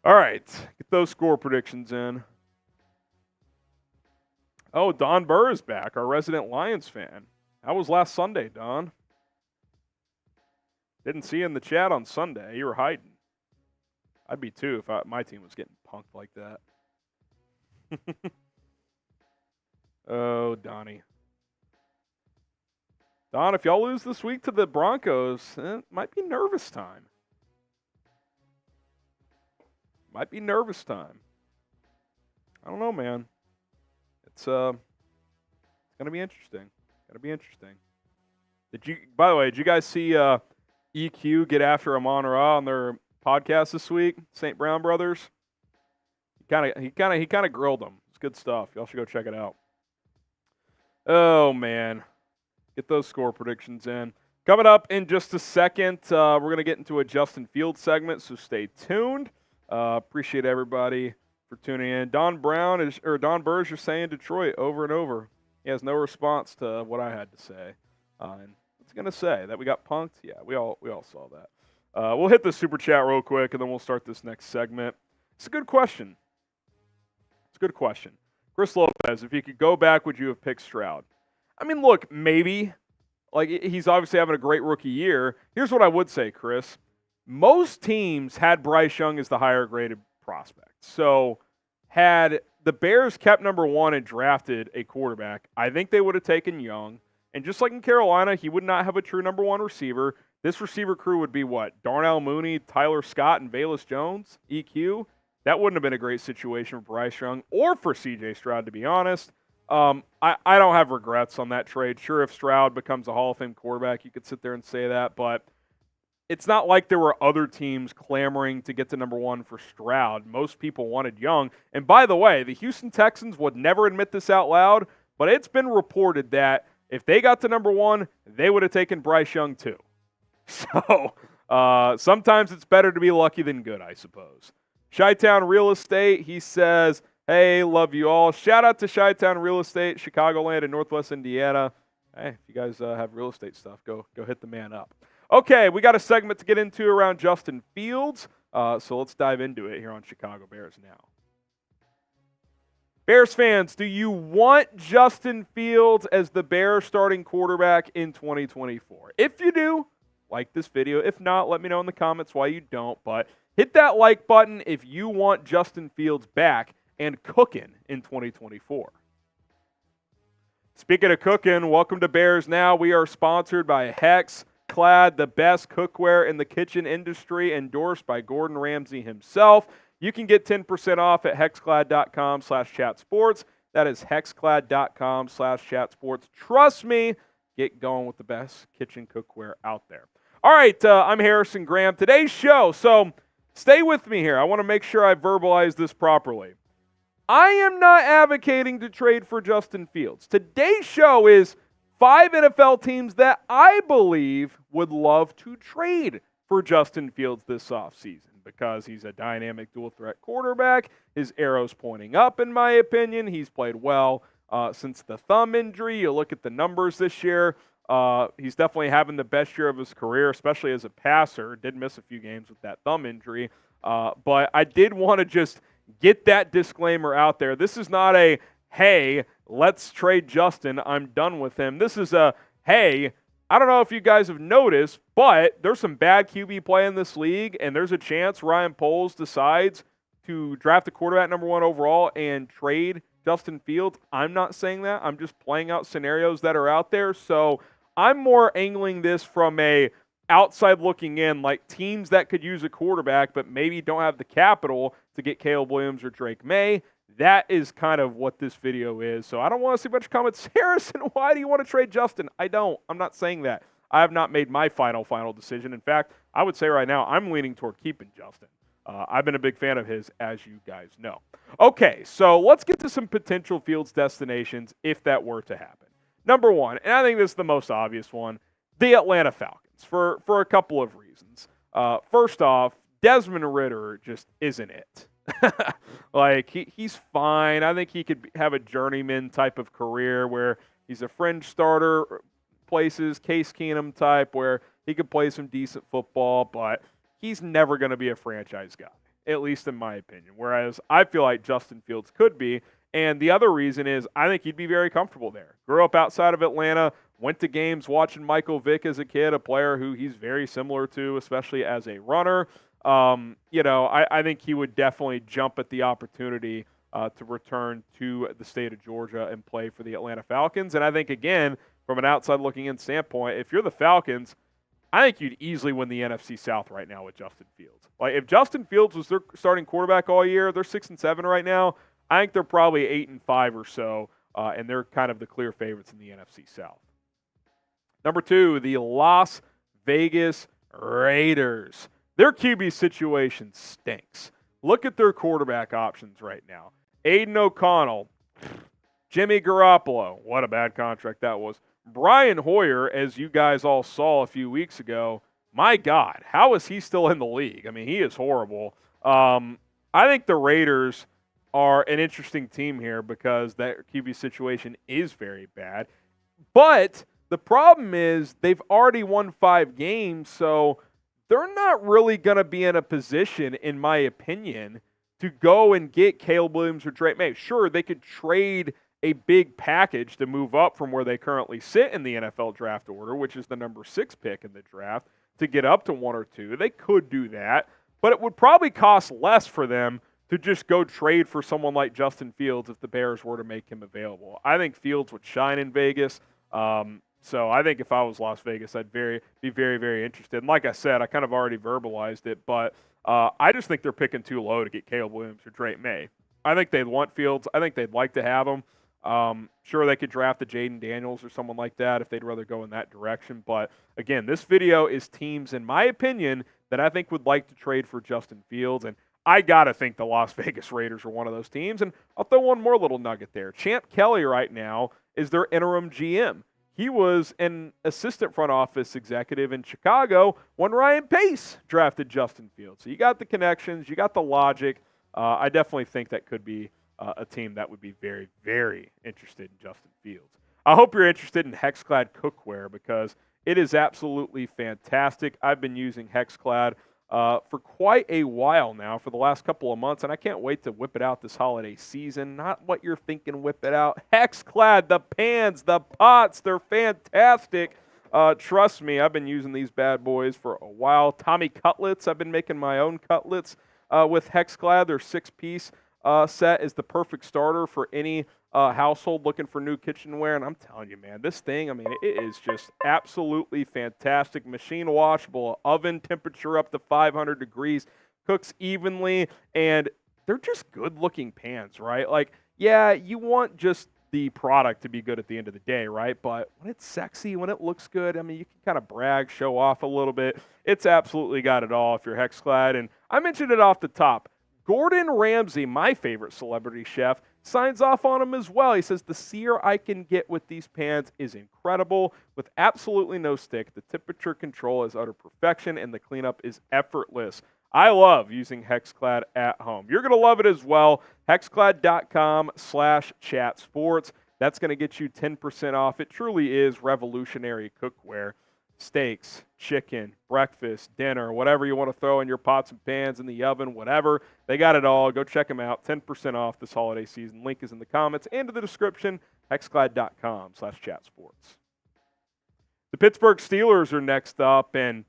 All right, get those score predictions in. Oh, Don Burr is back, our resident Lions fan. How was last Sunday, Don? Didn't see you in the chat on Sunday. You were hiding. I'd be too if my team was getting punked like that. Oh, Donnie. Don, if y'all lose this week to the Broncos, it might be nervous time. Might be nervous time. I don't know, man. It's gonna be interesting. Gonna be interesting. By the way, did you guys see EQ get after Amon-Ra on their podcast this week? St. Brown Brothers. He kind of grilled them. It's good stuff. Y'all should go check it out. Oh man, get those score predictions in. Coming up in just a second, we're gonna get into a Justin Fields segment, so stay tuned. Appreciate everybody for tuning in. Don Burr is just saying Detroit over and over. He has no response to what I had to say. And what's he gonna say? That we got punked? Yeah, we all saw that. We'll hit the super chat real quick, and then we'll start this next segment. It's a good question. Chris Lopez, if you could go back, would you have picked Stroud? I mean, look, maybe. Like, he's obviously having a great rookie year. Here's what I would say, Chris. Most teams had Bryce Young as the higher-graded prospect. So had the Bears kept number 1 and drafted a quarterback, I think they would have taken Young. And just like in Carolina, he would not have a true number 1 receiver. This receiver crew would be what? Darnell Mooney, Tyler Scott, and Velus Jones, EQ. That wouldn't have been a great situation for Bryce Young or for C.J. Stroud, to be honest. I don't have regrets on that trade. Sure, if Stroud becomes a Hall of Fame quarterback, you could sit there and say that, but it's not like there were other teams clamoring to get to number 1 for Stroud. Most people wanted Young. And by the way, the Houston Texans would never admit this out loud, but it's been reported that if they got to number 1, they would have taken Bryce Young too. So sometimes it's better to be lucky than good, I suppose. Chi-Town Real Estate, he says, hey, love you all. Shout out to Chi-Town Real Estate, Chicagoland and Northwest Indiana. Hey, if you guys have real estate stuff, go hit the man up. Okay, we got a segment to get into around Justin Fields, so let's dive into it here on Chicago Bears Now. Bears fans, do you want Justin Fields as the Bears starting quarterback in 2024? If you do, like this video. If not, let me know in the comments why you don't, but hit that like button if you want Justin Fields back and cooking in 2024. Speaking of cooking, welcome to Bears Now. We are sponsored by Hexclad, the best cookware in the kitchen industry, endorsed by Gordon Ramsay himself. You can get 10% off at hexclad.com/chatsports. That is hexclad.com/chatsports. Trust me, get going with the best kitchen cookware out there. All right, I'm Harrison Graham. Today's show, so stay with me here. I want to make sure I verbalize this properly. I am not advocating to trade for Justin Fields. Today's show is 5 NFL teams that I believe would love to trade for Justin Fields this offseason because he's a dynamic dual-threat quarterback. His arrow's pointing up, in my opinion. He's played well since the thumb injury. You look at the numbers this year. He's definitely having the best year of his career, especially as a passer. Did miss a few games with that thumb injury. But I did want to just get that disclaimer out there. This is not a, hey, let's trade Justin, I'm done with him. This is a, hey, I don't know if you guys have noticed, but there's some bad QB play in this league, and there's a chance Ryan Poles decides to draft a quarterback number 1 overall and trade Justin Fields. I'm not saying that. I'm just playing out scenarios that are out there. So I'm more angling this from a outside looking in, like teams that could use a quarterback but maybe don't have the capital to get Caleb Williams or Drake May. That is kind of what this video is. So I don't want to see much comments. Harrison, why do you want to trade Justin? I don't. I'm not saying that. I have not made my final decision. In fact, I would say right now I'm leaning toward keeping Justin. I've been a big fan of his, as you guys know. Okay, so let's get to some potential Fields destinations if that were to happen. Number one, and I think this is the most obvious one, the Atlanta Falcons, for a couple of reasons. First off, Desmond Ridder just isn't it. Like, he's fine. I think he could have a journeyman type of career where he's a fringe starter places, Case Keenum type, where he could play some decent football, but he's never going to be a franchise guy, at least in my opinion, whereas I feel like Justin Fields could be. And the other reason is I think he'd be very comfortable there. Grew up outside of Atlanta, went to games watching Michael Vick as a kid, a player who he's very similar to, especially as a runner. I think he would definitely jump at the opportunity to return to the state of Georgia and play for the Atlanta Falcons. And I think, again, from an outside looking in standpoint, if you're the Falcons, I think you'd easily win the NFC South right now with Justin Fields. Like, if Justin Fields was their starting quarterback all year, they're 6-7 right now. I think they're probably 8-5 or so, and they're kind of the clear favorites in the NFC South. Number two, the Las Vegas Raiders. Their QB situation stinks. Look at their quarterback options right now. Aiden O'Connell, Jimmy Garoppolo. What a bad contract that was. Brian Hoyer, as you guys all saw a few weeks ago, my God, how is he still in the league? I mean, he is horrible. I think the Raiders are an interesting team here because that QB situation is very bad. But the problem is they've already won 5 games, so they're not really going to be in a position, in my opinion, to go and get Caleb Williams or Drake May. Sure, they could trade a big package to move up from where they currently sit in the NFL draft order, which is the number 6 pick in the draft, to get up to 1 or 2. They could do that, but it would probably cost less for them to just go trade for someone like Justin Fields if the Bears were to make him available. I think Fields would shine in Vegas. So I think if I was Las Vegas, I'd be very, very interested. And like I said, I kind of already verbalized it, but I just think they're picking too low to get Caleb Williams or Drake May. I think they'd want Fields. I think they'd like to have him. Sure, they could draft the Jaden Daniels or someone like that if they'd rather go in that direction. But again, this video is teams, in my opinion, that I think would like to trade for Justin Fields. And I got to think the Las Vegas Raiders are one of those teams. And I'll throw one more little nugget there. Champ Kelly right now is their interim GM. He was an assistant front office executive in Chicago when Ryan Pace drafted Justin Fields. So you got the connections, you got the logic. I definitely think that could be a team that would be very, very interested in Justin Fields. I hope you're interested in Hexclad cookware because it is absolutely fantastic. I've been using Hexclad for quite a while now, for the last couple of months, and I can't wait to whip it out this holiday season. Not what you're thinking, whip it out. Hexclad, the pans, the pots, they're fantastic. Trust me, I've been using these bad boys for a while. Tommy Cutlets, I've been making my own cutlets with Hexclad. Their 6-piece set is the perfect starter for any household looking for new kitchenware. And I'm telling you, man, this thing, I mean, it is just absolutely fantastic. Machine washable, oven temperature up to 500 degrees, cooks evenly, and they're just good looking pans, right? Like, yeah, you want just the product to be good at the end of the day, right? But when it's sexy, when it looks good, I mean, you can kind of brag, show off a little bit. It's absolutely got it all if you're Hexclad. And I mentioned it off the top. Gordon Ramsay, my favorite celebrity chef, signs off on them as well. He says, the sear I can get with these pans is incredible. With absolutely no stick, the temperature control is utter perfection, and the cleanup is effortless. I love using Hexclad at home. You're going to love it as well. Hexclad.com/chatsports. That's going to get you 10% off. It truly is revolutionary cookware. Steaks, chicken, breakfast, dinner, whatever you want to throw in your pots and pans in the oven, whatever. They got it all. Go check them out. 10% off this holiday season. Link is in the comments and in the description. Hexclad.com/chatsports. The Pittsburgh Steelers are next up, and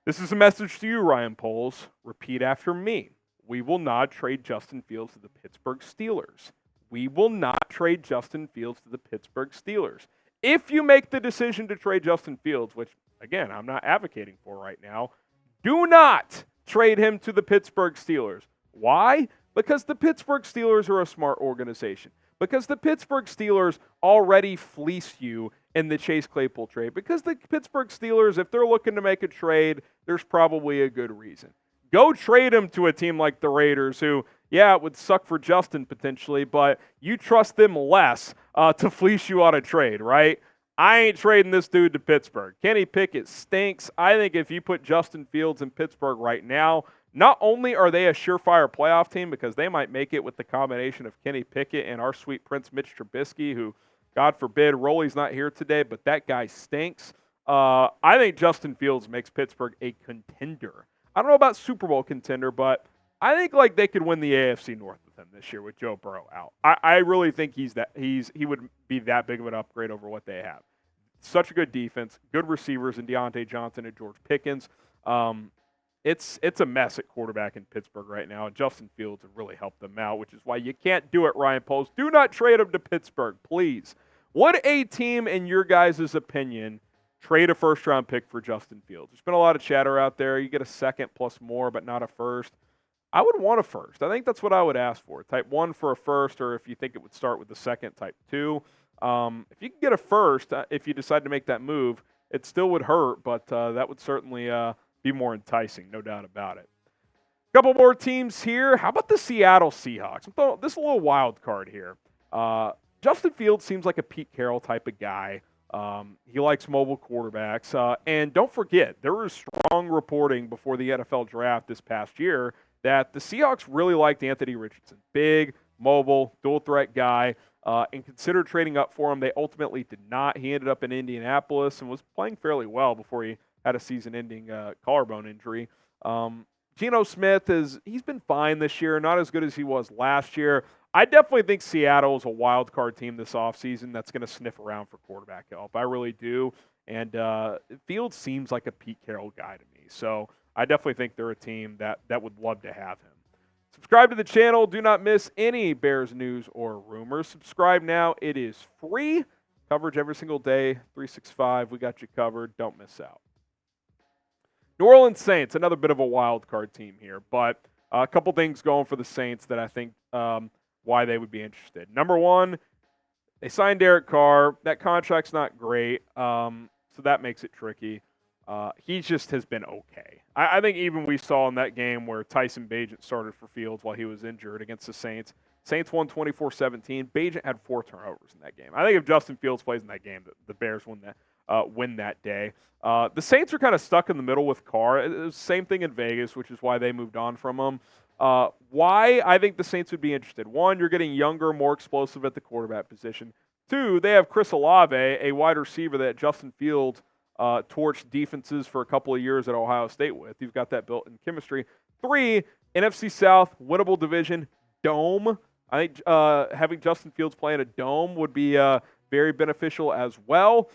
this is a message to you, Ryan Poles. Repeat after me. We will not trade Justin Fields to the Pittsburgh Steelers. we will not trade Justin Fields to the Pittsburgh Steelers. If you make the decision to trade Justin Fields, which, again, I'm not advocating for right now, do not trade him to the Pittsburgh Steelers. Why? Because the Pittsburgh Steelers are a smart organization. Because the Pittsburgh Steelers already fleeced you in the Chase Claypool trade. Because the Pittsburgh Steelers, if they're looking to make a trade, there's probably a good reason. Go trade him to a team like the Raiders who, yeah, it would suck for Justin potentially, but you trust them less to fleece you on a trade, right? I ain't trading this dude to Pittsburgh. Kenny Pickett stinks. I think if you put Justin Fields in Pittsburgh right now, not only are they a surefire playoff team because they might make it with the combination of Kenny Pickett and our sweet Prince Mitch Trubisky, who, God forbid, Rolly's not here today, but that guy stinks. I think Justin Fields makes Pittsburgh a contender. I don't know about Super Bowl contender, but I think like they could win the AFC North with him this year with Joe Burrow out. I really think he would be that big of an upgrade over what they have. Such a good defense, good receivers in Deontay Johnson and George Pickens. It's a mess at quarterback in Pittsburgh right now, and Justin Fields would really help them out, which is why you can't do it, Ryan Poles. Do not trade him to Pittsburgh, please. Would a team, in your guys' opinion, trade a first-round pick for Justin Fields? There's been a lot of chatter out there. You get a second plus more, but not a first. I would want a first. I think that's what I would ask for. Type 1 for a first, or if you think it would start with the second, type 2. If you can get a first, if you decide to make that move, it still would hurt, but that would certainly be more enticing, no doubt about it. A couple more teams here. How about the Seattle Seahawks? This is a little wild card here. Justin Fields seems like a Pete Carroll type of guy. He likes mobile quarterbacks. And don't forget, there was strong reporting before the NFL draft this past year that the Seahawks really liked Anthony Richardson. Big, mobile, dual-threat guy. And considered trading up for him. They ultimately did not. He ended up in Indianapolis and was playing fairly well before he had a season-ending collarbone injury. Geno Smith, he's been fine this year, not as good as he was last year. I definitely think Seattle is a wild card team this offseason that's going to sniff around for quarterback help. I really do. And Fields seems like a Pete Carroll guy to me. So I definitely think they're a team that would love to have him. Subscribe to the channel. Do not miss any Bears news or rumors. Subscribe now. It is free. Coverage every single day, 365. We got you covered. Don't miss out. New Orleans Saints, another bit of a wild card team here, but a couple things going for the Saints that I think why they would be interested. Number one, they signed Derek Carr. That contract's not great, so that makes it tricky. He just has been okay. I think even we saw in that game where Tyson Bagent started for Fields while he was injured against the Saints. Saints won 24-17. Bagent had 4 turnovers in that game. I think if Justin Fields plays in that game, the Bears win that day. The Saints are kind of stuck in the middle with Carr. It was the same thing in Vegas, which is why they moved on from him. Why I think the Saints would be interested. 1, you're getting younger, more explosive at the quarterback position. 2, they have Chris Olave, a wide receiver that Justin Fields torched defenses for a couple of years at Ohio State with. You've got that built-in chemistry. 3, NFC South, winnable division, dome. I think having Justin Fields play in a dome would be very beneficial as well.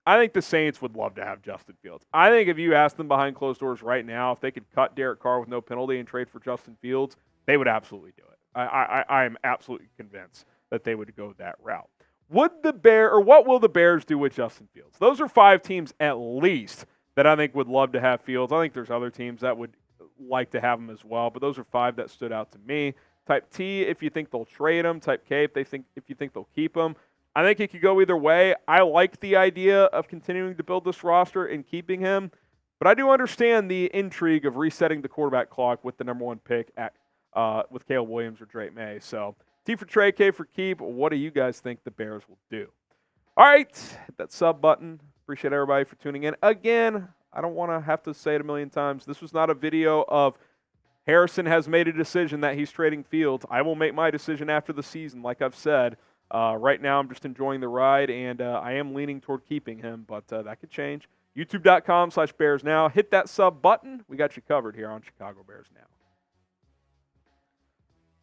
I think the Saints would love to have Justin Fields. I think if you ask them behind closed doors right now if they could cut Derek Carr with no penalty and trade for Justin Fields, they would absolutely do it. I am absolutely convinced that they would go that route. What will the Bears do with Justin Fields? Those are 5 teams at least that I think would love to have Fields. I think there's other teams that would like to have him as well, but those are 5 that stood out to me. Type T, if you think they'll trade him. Type K, if you think they'll keep him. I think it could go either way. I like the idea of continuing to build this roster and keeping him, but I do understand the intrigue of resetting the quarterback clock with the number 1 pick with Caleb Williams or Drake May. So T for trade, K for keep. What do you guys think the Bears will do? All right, hit that sub button. Appreciate everybody for tuning in. Again, I don't want to have to say it a million times. This was not a video of Harrison has made a decision that he's trading Fields. I will make my decision after the season, like I've said. Right now, I'm just enjoying the ride, and I am leaning toward keeping him, but that could change. YouTube.com/Bears Now. Hit that sub button. We got you covered here on Chicago Bears Now.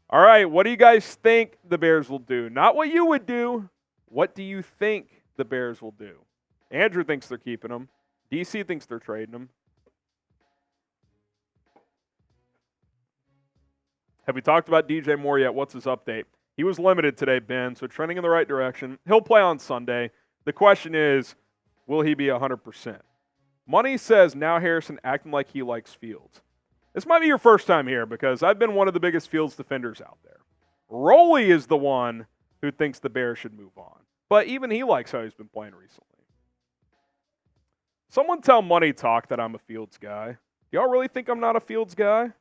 All right, what do you guys think the Bears will do? Not what you would do. What do you think the Bears will do? Andrew thinks they're keeping him. DC thinks they're trading him. Have we talked about DJ Moore yet? What's his update? He was limited today, Ben, so trending in the right direction. He'll play on Sunday. The question is, will he be 100%? Money says now Harrison acting like he likes Fields. This might be your first time here because I've been one of the biggest Fields defenders out there. Roley is the one who thinks the Bears should move on. But even he likes how he's been playing recently. Someone tell Money Talk that I'm a Fields guy. Y'all really think I'm not a Fields guy?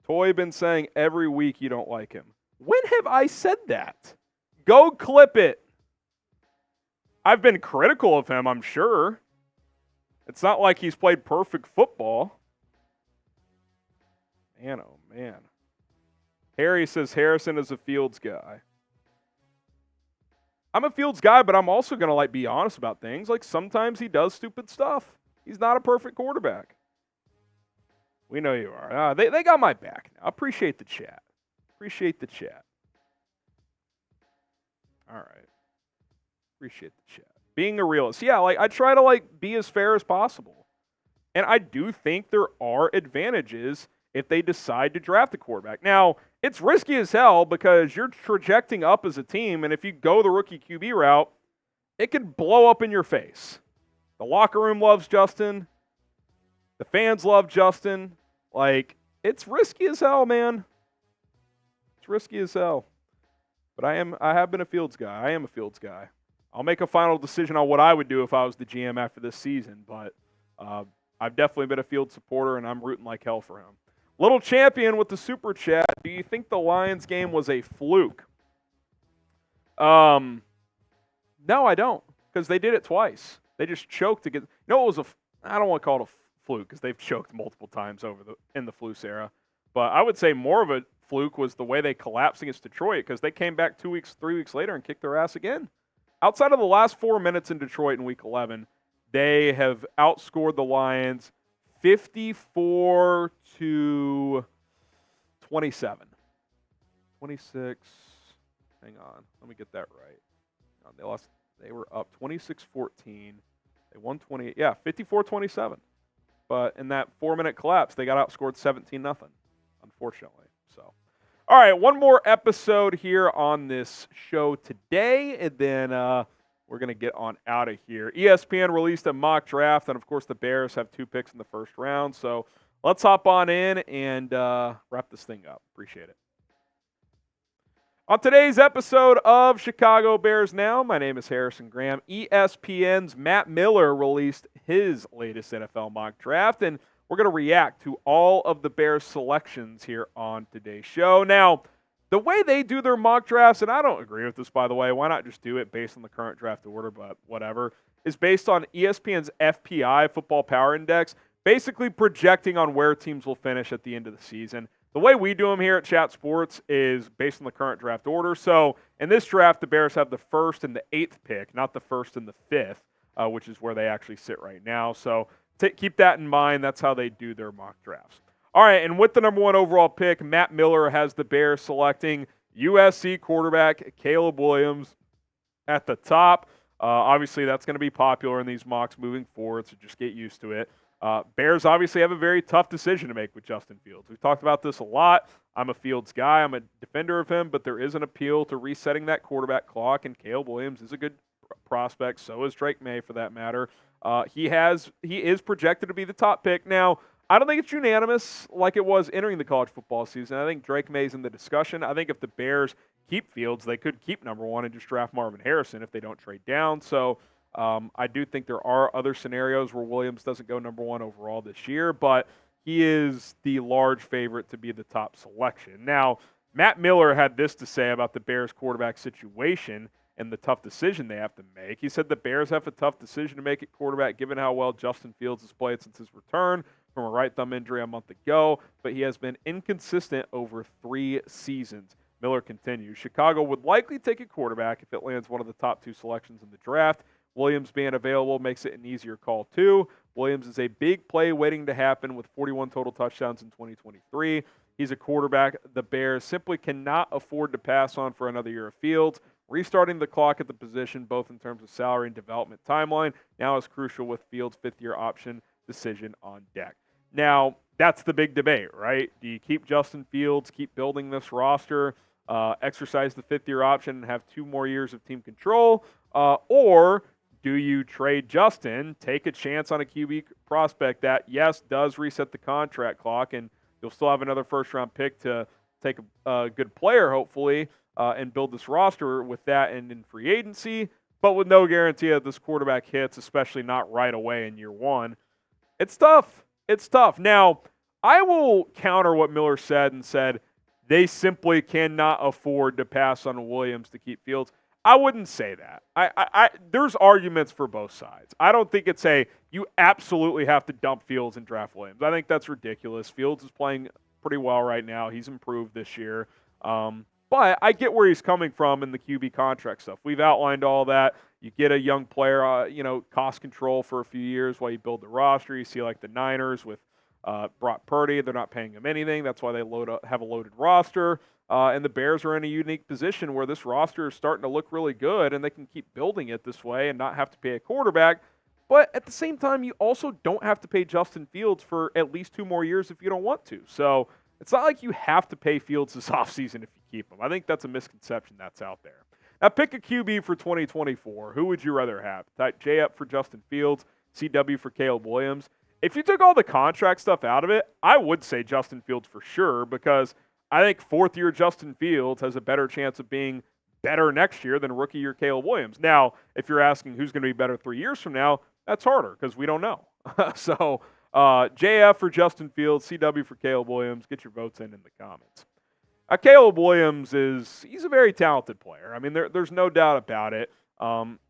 Toy been saying every week you don't like him. When have I said that? Go clip it. I've been critical of him, I'm sure. It's not like he's played perfect football. Man, oh man. Harry says Harrison is a Fields guy. I'm a Fields guy, but I'm also going to be honest about things. Like sometimes he does stupid stuff. He's not a perfect quarterback. We know you are. They got my back now. Appreciate the chat. Appreciate the chat. All right. Appreciate the chat. Being a realist. Yeah, I try to be as fair as possible. And I do think there are advantages if they decide to draft a quarterback. Now, it's risky as hell because you're trajecting up as a team, and if you go the rookie QB route, it can blow up in your face. The locker room loves Justin. The fans love Justin. It's risky as hell, man. It's risky as hell. But I have been a Fields guy. I am a Fields guy. I'll make a final decision on what I would do if I was the GM after this season, but I've definitely been a Fields supporter, and I'm rooting like hell for him. Little Champion with the super chat. Do you think the Lions game was a fluke? No, I don't, because they did it twice. They just choked to get. No, it was I don't want to call it a fluke because they've choked multiple times in the Flus era. But I would say more of a fluke was the way they collapsed against Detroit because they came back 2 weeks, 3 weeks later and kicked their ass again. Outside of the last 4 minutes in Detroit in Week 11, they have outscored the Lions 54-27. 26. Hang on. Let me get that right. They were up 26-14. They won 28. Yeah, 54-27. But in that 4-minute collapse, they got outscored 17-0, unfortunately. So, all right, one more episode here on this show today, and then we're going to get on out of here. ESPN released a mock draft, and, of course, the Bears have 2 picks in the first round. So let's hop on in and wrap this thing up. Appreciate it. On today's episode of Chicago Bears Now, my name is Harrison Graham. ESPN's Matt Miller released his latest NFL mock draft, and we're going to react to all of the Bears selections here on today's show. Now, the way they do their mock drafts, and I don't agree with this, by the way, why not just do it based on the current draft order, but whatever, is based on ESPN's FPI, Football Power Index, basically projecting on where teams will finish at the end of the season. The way we do them here at Chat Sports is based on the current draft order. So in this draft, the Bears have the 1st and the 8th pick, not the 1st and the 5th, which is where they actually sit right now. So keep that in mind. That's how they do their mock drafts. All right, and with the number 1 overall pick, Matt Miller has the Bears selecting USC quarterback Caleb Williams at the top. Obviously, that's going to be popular in these mocks moving forward, so just get used to it. Bears obviously have a very tough decision to make with Justin Fields. We've talked about this a lot. I'm a Fields guy. I'm a defender of him, but there is an appeal to resetting that quarterback clock, and Caleb Williams is a good prospect. So is Drake May, for that matter. He is projected to be the top pick. Now, I don't think it's unanimous like it was entering the college football season. I think Drake May's in the discussion. I think if the Bears keep Fields, they could keep number 1 and just draft Marvin Harrison if they don't trade down. So I do think there are other scenarios where Williams doesn't go number 1 overall this year, but he is the large favorite to be the top selection. Now, Matt Miller had this to say about the Bears quarterback situation and the tough decision they have to make. He said the Bears have a tough decision to make at quarterback given how well Justin Fields has played since his return from a right thumb injury a month ago, but he has been inconsistent over 3 seasons. Miller continues, Chicago would likely take a quarterback if it lands one of the top 2 selections in the draft. Williams being available makes it an easier call too. Williams is a big play waiting to happen with 41 total touchdowns in 2023. He's a quarterback the Bears simply cannot afford to pass on for another year of Fields. Restarting the clock at the position, both in terms of salary and development timeline, now is crucial with Fields' 5th-year option decision on deck. Now, that's the big debate, right? Do you keep Justin Fields, keep building this roster? exercise the fifth-year option and have 2 more years of team control? Or do you trade Justin, take a chance on a QB prospect that, yes, does reset the contract clock, and you'll still have another first-round pick to take a good player, hopefully, and build this roster with that and in free agency, but with no guarantee that this quarterback hits, especially not right away in year 1. It's tough. It's tough. Now, I will counter what Miller said and said they simply cannot afford to pass on Williams to keep Fields. I wouldn't say that. There's arguments for both sides. I don't think it's you absolutely have to dump Fields and draft Williams. I think that's ridiculous. Fields is playing pretty well right now. He's improved this year. But I get where he's coming from in the QB contract stuff. We've outlined all that. You get a young player, cost control for a few years while you build the roster. You see like the Niners with Brock Purdy. They're not paying him anything. That's why they have a loaded roster. And the Bears are in a unique position where this roster is starting to look really good, and they can keep building it this way and not have to pay a quarterback. But at the same time, you also don't have to pay Justin Fields for at least 2 more years if you don't want to. So it's not like you have to pay Fields this offseason if you keep him. I think that's a misconception that's out there. Now, pick a QB for 2024. Who would you rather have? Type J up for Justin Fields, CW for Caleb Williams. If you took all the contract stuff out of it, I would say Justin Fields for sure, because I think fourth-year Justin Fields has a better chance of being better next year than rookie-year Caleb Williams. Now, if you're asking who's going to be better 3 years from now, that's harder because we don't know. So JF for Justin Fields, CW for Caleb Williams. Get your votes in the comments. Caleb Williams he's a very talented player. I mean, there's no doubt about it.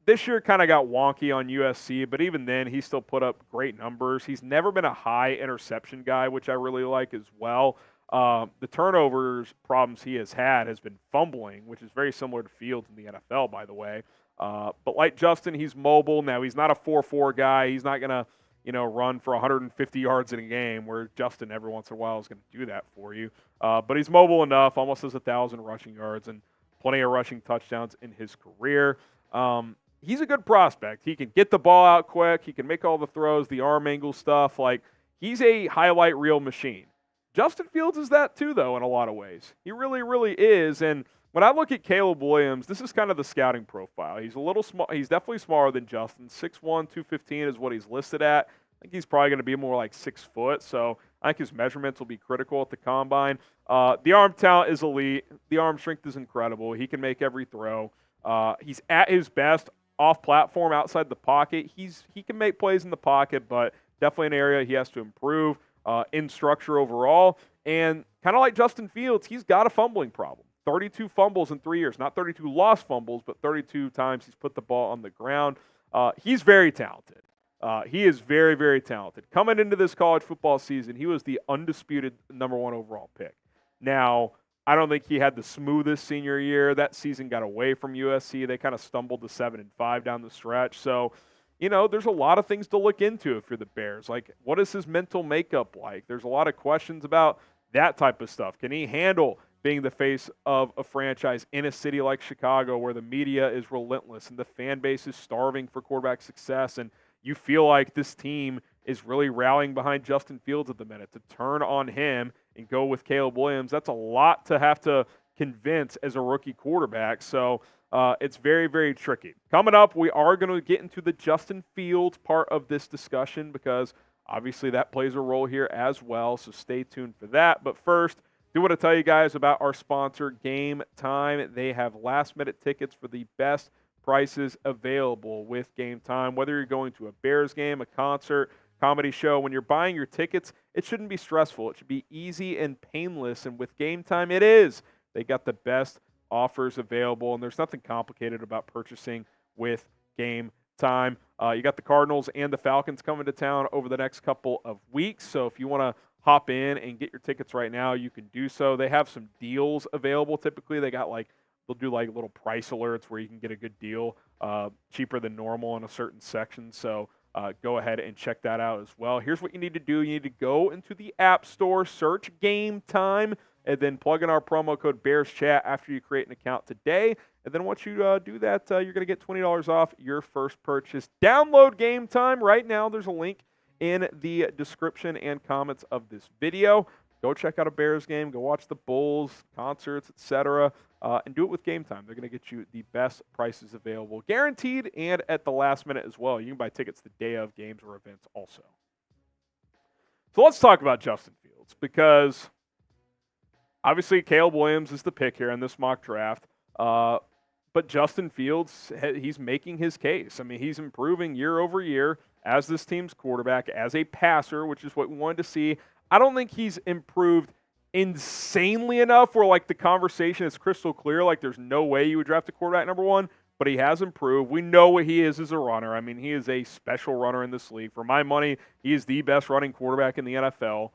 This year kind of got wonky on USC, but even then he still put up great numbers. He's never been a high interception guy, which I really like as well. The turnovers problems he has been fumbling, which is very similar to Fields in the NFL, by the way. But like Justin, he's mobile. Now, he's not a 4-4 guy. He's not going to, run for 150 yards in a game, where Justin every once in a while is going to do that for you. But he's mobile enough, almost has 1,000 rushing yards and plenty of rushing touchdowns in his career. He's a good prospect. He can get the ball out quick. He can make all the throws, the arm angle stuff. Like, he's a highlight reel machine. Justin Fields is that too, though, in a lot of ways. He really, really is. And when I look at Caleb Williams, this is kind of the scouting profile. He's a little small. He's definitely smaller than Justin. 6'1", 215 is what he's listed at. I think he's probably going to be more like 6 foot. So I think his measurements will be critical at the combine. The arm talent is elite. The arm strength is incredible. He can make every throw. He's at his best off platform, outside the pocket. He can make plays in the pocket, but definitely an area he has to improve in structure overall. And kind of like Justin Fields, he's got a fumbling problem. 32 fumbles in 3 years. Not 32 lost fumbles, but 32 times he's put the ball on the ground. He's very talented. He is very, very talented. Coming into this college football season, he was the undisputed #1 overall pick. Now, I don't think he had the smoothest senior year. That season got away from USC. They kind of stumbled to 7-5 down the stretch. So, there's a lot of things to look into if you're the Bears. Like, what is his mental makeup like? There's a lot of questions about that type of stuff. Can he handle being the face of a franchise in a city like Chicago, where the media is relentless and the fan base is starving for quarterback success, and you feel like this team is really rallying behind Justin Fields at the minute to turn on him and go with Caleb Williams? That's a lot to have to convince as a rookie quarterback. So it's very, very tricky. Coming up, we are going to get into the Justin Fields part of this discussion, because obviously that plays a role here as well. So stay tuned for that. But first, do want to tell you guys about our sponsor, Game Time. They have last-minute tickets for the best prices available with Game Time. Whether you're going to a Bears game, a concert, comedy show, when you're buying your tickets, it shouldn't be stressful. It should be easy and painless, and with Game Time, it is. They got the best offers available, and there's nothing complicated about purchasing with Game Time. You got the Cardinals and the Falcons coming to town over the next couple of weeks, so if you want to hop in and get your tickets right now, you can do so. They have some deals available. Typically, they'll do like little price alerts where you can get a good deal, cheaper than normal in a certain section. So go ahead and check that out as well. Here's what you need to do. You need to go into the App Store, search Game Time, and then plug in our promo code BearsChat after you create an account today. And then once you do that, you're going to get $20 off your first purchase. Download Game Time right now. There's a link in the description and comments of this video. Go check out a Bears game. Go watch the Bulls, concerts, etc. and do it with Game Time. They're going to get you the best prices available, guaranteed, and at the last minute as well. You can buy tickets the day of games or events also. So let's talk about Justin Fields, because obviously Caleb Williams is the pick here in this mock draft. But Justin Fields, he's making his case. I mean, he's improving year over year as this team's quarterback, as a passer, which is what we wanted to see. I don't think he's improved insanely enough where, like, the conversation is crystal clear. Like, there's no way you would draft a quarterback number one, but he has improved. We know what he is as a runner. I mean, he is a special runner in this league. For my money, he is the best running quarterback in the NFL.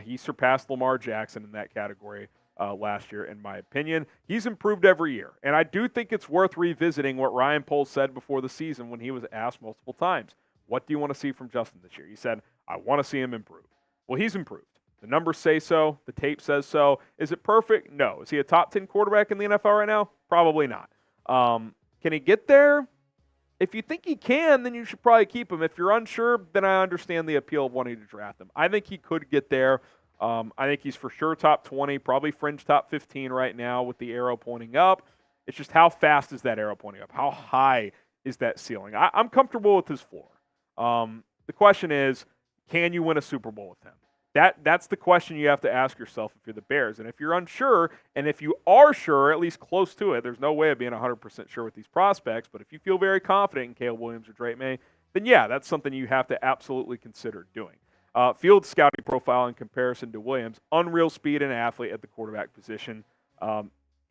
He surpassed Lamar Jackson in that category last year, in my opinion. He's improved every year. And I do think it's worth revisiting what Ryan Poles said before the season when he was asked multiple times, what do you want to see from Justin this year? He said, I want to see him improve. Well, he's improved. The numbers say so. The tape says so. Is it perfect? No. Is he a top 10 quarterback in the NFL right now? Probably not. Can he get there? If you think he can, then you should probably keep him. If you're unsure, then I understand the appeal of wanting to draft him. I think he could get there. I think he's for sure top 20, probably fringe top 15 right now with the arrow pointing up. It's just how fast is that arrow pointing up? How high is that ceiling? I'm comfortable with his floor. The question is, can you win a Super Bowl with him? That's the question you have to ask yourself if you're the Bears. And if you're unsure, and if you are sure, at least close to it, there's no way of being 100% sure with these prospects, but if you feel very confident in Caleb Williams or Drake May, then yeah, that's something you have to absolutely consider doing. Field scouting profile in comparison to Williams, unreal speed and athlete at the quarterback position.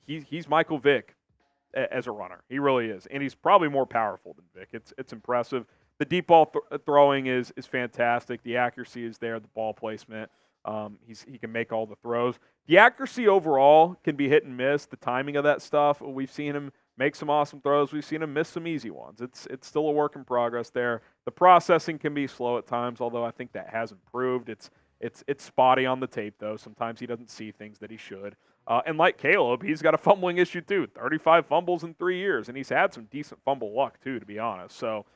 He's Michael Vick as a runner. He really is. And he's probably more powerful than Vick. It's impressive. The deep ball throwing is fantastic. The accuracy is there. The ball placement, he can make all the throws. The accuracy overall can be hit and miss. The timing of that stuff, we've seen him make some awesome throws. We've seen him miss some easy ones. It's still a work in progress there. The processing can be slow at times, although I think that has improved. It's spotty on the tape, though. Sometimes he doesn't see things that he should. And like Caleb, he's got a fumbling issue, too. 35 fumbles in 3 years, and he's had some decent fumble luck, too, to be honest. So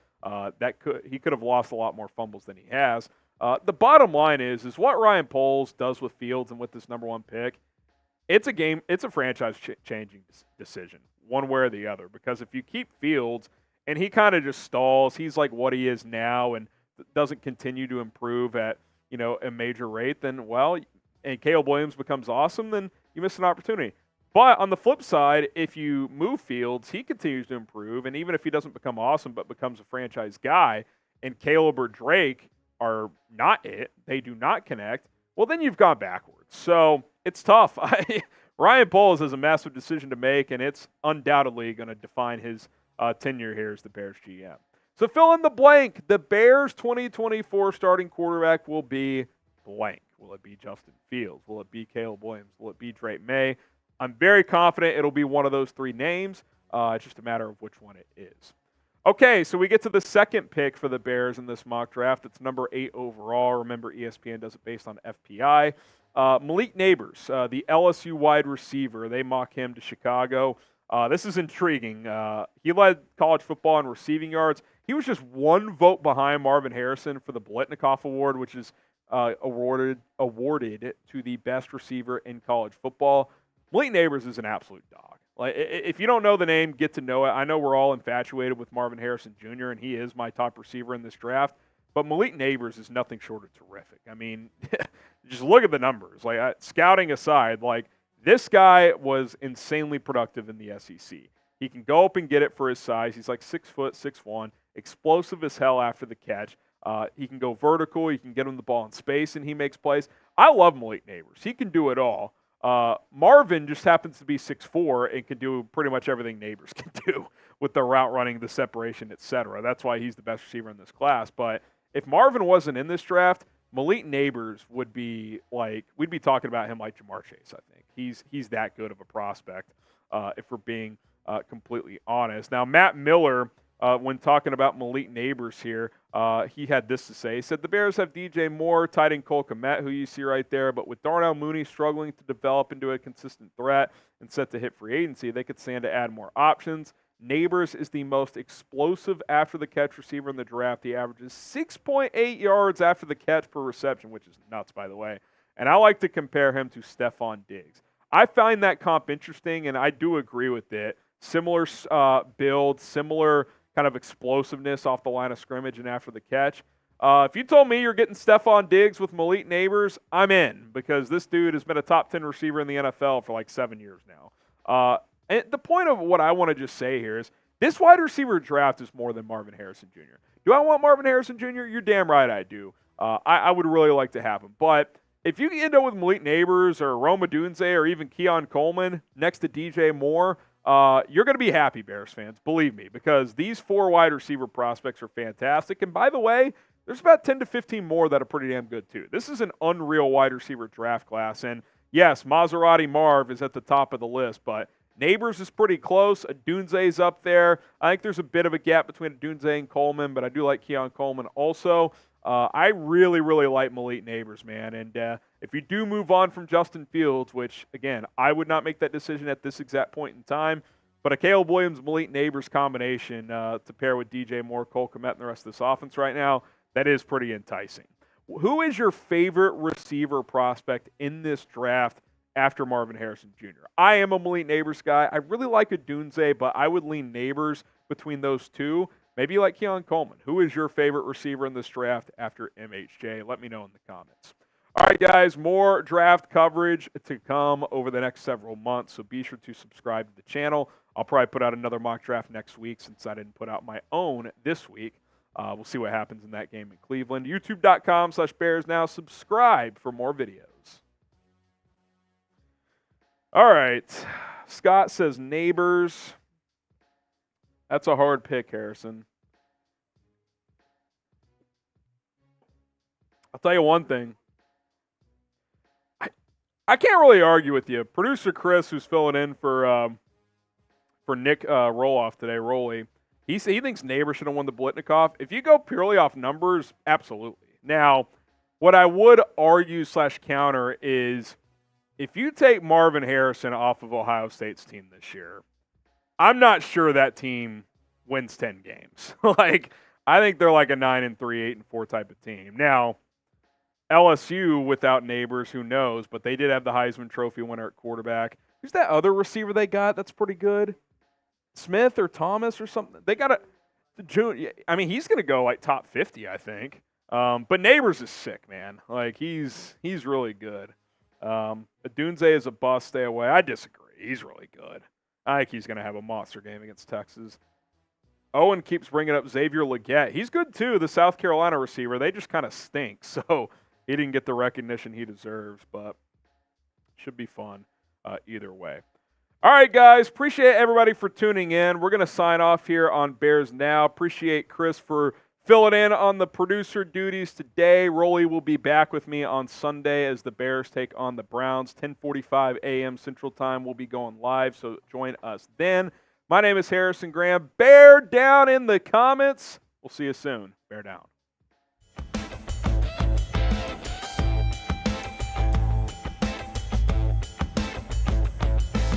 he could have lost a lot more fumbles than he has. The bottom line is what Ryan Poles does with Fields and with this number one pick, it's a franchise-changing decision, one way or the other. Because if you keep Fields and he kind of just stalls, he's like what he is now and doesn't continue to improve at a major rate, then and Caleb Williams becomes awesome, then you miss an opportunity. But on the flip side, if you move Fields, he continues to improve, and even if he doesn't become awesome but becomes a franchise guy, and Caleb or Drake are not it, they do not connect, well, then you've gone backwards. So it's tough. Ryan Poles has a massive decision to make, and it's undoubtedly going to define his tenure here as the Bears GM. So fill in the blank. The Bears' 2024 starting quarterback will be blank. Will it be Justin Fields? Will it be Caleb Williams? Will it be Drake May? I'm very confident it'll be one of those three names. It's just a matter of which one it is. Okay, so we get to the second pick for the Bears in this mock draft. It's number 8 overall. Remember, ESPN does it based on FPI. Malik Nabers, the LSU wide receiver. They mock him to Chicago. This is intriguing. He led college football in receiving yards. He was just one vote behind Marvin Harrison for the Biletnikoff Award, which is awarded to the best receiver in college football. Malik Nabers is an absolute dog. Like, if you don't know the name, get to know it. I know we're all infatuated with Marvin Harrison Jr., and he is my top receiver in this draft. But Malik Nabers is nothing short of terrific. I mean, just look at the numbers. Like, scouting aside, like, this guy was insanely productive in the SEC. He can go up and get it for his size. He's like 6 foot, 6'1", explosive as hell after the catch. He can go vertical. He can get him the ball in space, and he makes plays. I love Malik Nabers. He can do it all. Marvin just happens to be 6'4" and can do pretty much everything Nabers can do with the route running, the separation, etc. That's why he's the best receiver in this class. But if Marvin wasn't in this draft, Malik Nabers would be like, we'd be talking about him like Jamar Chase, I think. He's that good of a prospect, if we're being completely honest. Now, Matt Miller, when talking about Malik Nabers here, he had this to say. He said, the Bears have DJ Moore, tight end Cole Kmet, who you see right there, but with Darnell Mooney struggling to develop into a consistent threat and set to hit free agency, they could stand to add more options. Nabers is the most explosive after-the-catch receiver in the draft. He averages 6.8 yards after the catch per reception, which is nuts, by the way. And I like to compare him to Stephon Diggs. I find that comp interesting, and I do agree with it. Similar build, similar kind of explosiveness off the line of scrimmage and after the catch. If you told me you're getting Stephon Diggs with Malik Neighbors, I'm in, because this dude has been a top 10 receiver in the NFL for like 7 years now. And the point of what I want to just say here is this wide receiver draft is more than Marvin Harrison Jr. Do I want Marvin Harrison Jr.? You're damn right I do. I would really like to have him. But if you end up with Malik Neighbors or Rome Odunze or even Keon Coleman next to DJ Moore, you're going to be happy, Bears fans, believe me, because these 4 wide receiver prospects are fantastic. And by the way, there's about 10 to 15 more that are pretty damn good too. This is an unreal wide receiver draft class. And yes, Maserati Marv is at the top of the list, but Neighbors is pretty close. Odunze's up there. I think there's a bit of a gap between Odunze and Coleman, but I do like Keon Coleman also. I really, really like Malik Neighbors, man. And if you do move on from Justin Fields, which, again, I would not make that decision at this exact point in time, but a Caleb Williams, Malik Neighbors combination to pair with DJ Moore, Cole Kmet, and the rest of this offense right now, that is pretty enticing. Who is your favorite receiver prospect in this draft after Marvin Harrison Jr.? I am a Malik Neighbors guy. I really like Odunze, but I would lean Neighbors between those two. Maybe you like Keon Coleman. Who is your favorite receiver in this draft after MHJ? Let me know in the comments. All right, guys, more draft coverage to come over the next several months, so be sure to subscribe to the channel. I'll probably put out another mock draft next week since I didn't put out my own this week. We'll see what happens in that game in Cleveland. YouTube.com/BearsNow. Subscribe for more videos. All right. Scott says Neighbors. That's a hard pick, Harrison. I'll tell you one thing. I can't really argue with you. Producer Chris, who's filling in for Nick Roloff today, Rolly, he thinks Neighbors should have won the Blitnikoff. If you go purely off numbers, absolutely. Now, what I would argue / counter is if you take Marvin Harrison off of Ohio State's team this year, I'm not sure that team wins 10 games. I think they're like a 9-3, 8-4 type of team. Now, LSU without Neighbors, who knows? But they did have the Heisman Trophy winner at quarterback. Who's that other receiver they got that's pretty good? Smith or Thomas or something? They got he's going to go like top 50, I think. But Neighbors is sick, man. He's really good. Odunze is a bust. Stay away. I disagree. He's really good. I think he's going to have a monster game against Texas. Owen keeps bringing up Xavier Legette. He's good, too, the South Carolina receiver. They just kind of stink, so he didn't get the recognition he deserves, but should be fun either way. All right, guys, appreciate everybody for tuning in. We're going to sign off here on Bears Now. Appreciate Chris for filling in on the producer duties today. Rolly will be back with me on Sunday as the Bears take on the Browns. 10:45 a.m. Central Time. We'll be going live, so join us then. My name is Harrison Graham. Bear down in the comments. We'll see you soon. Bear down.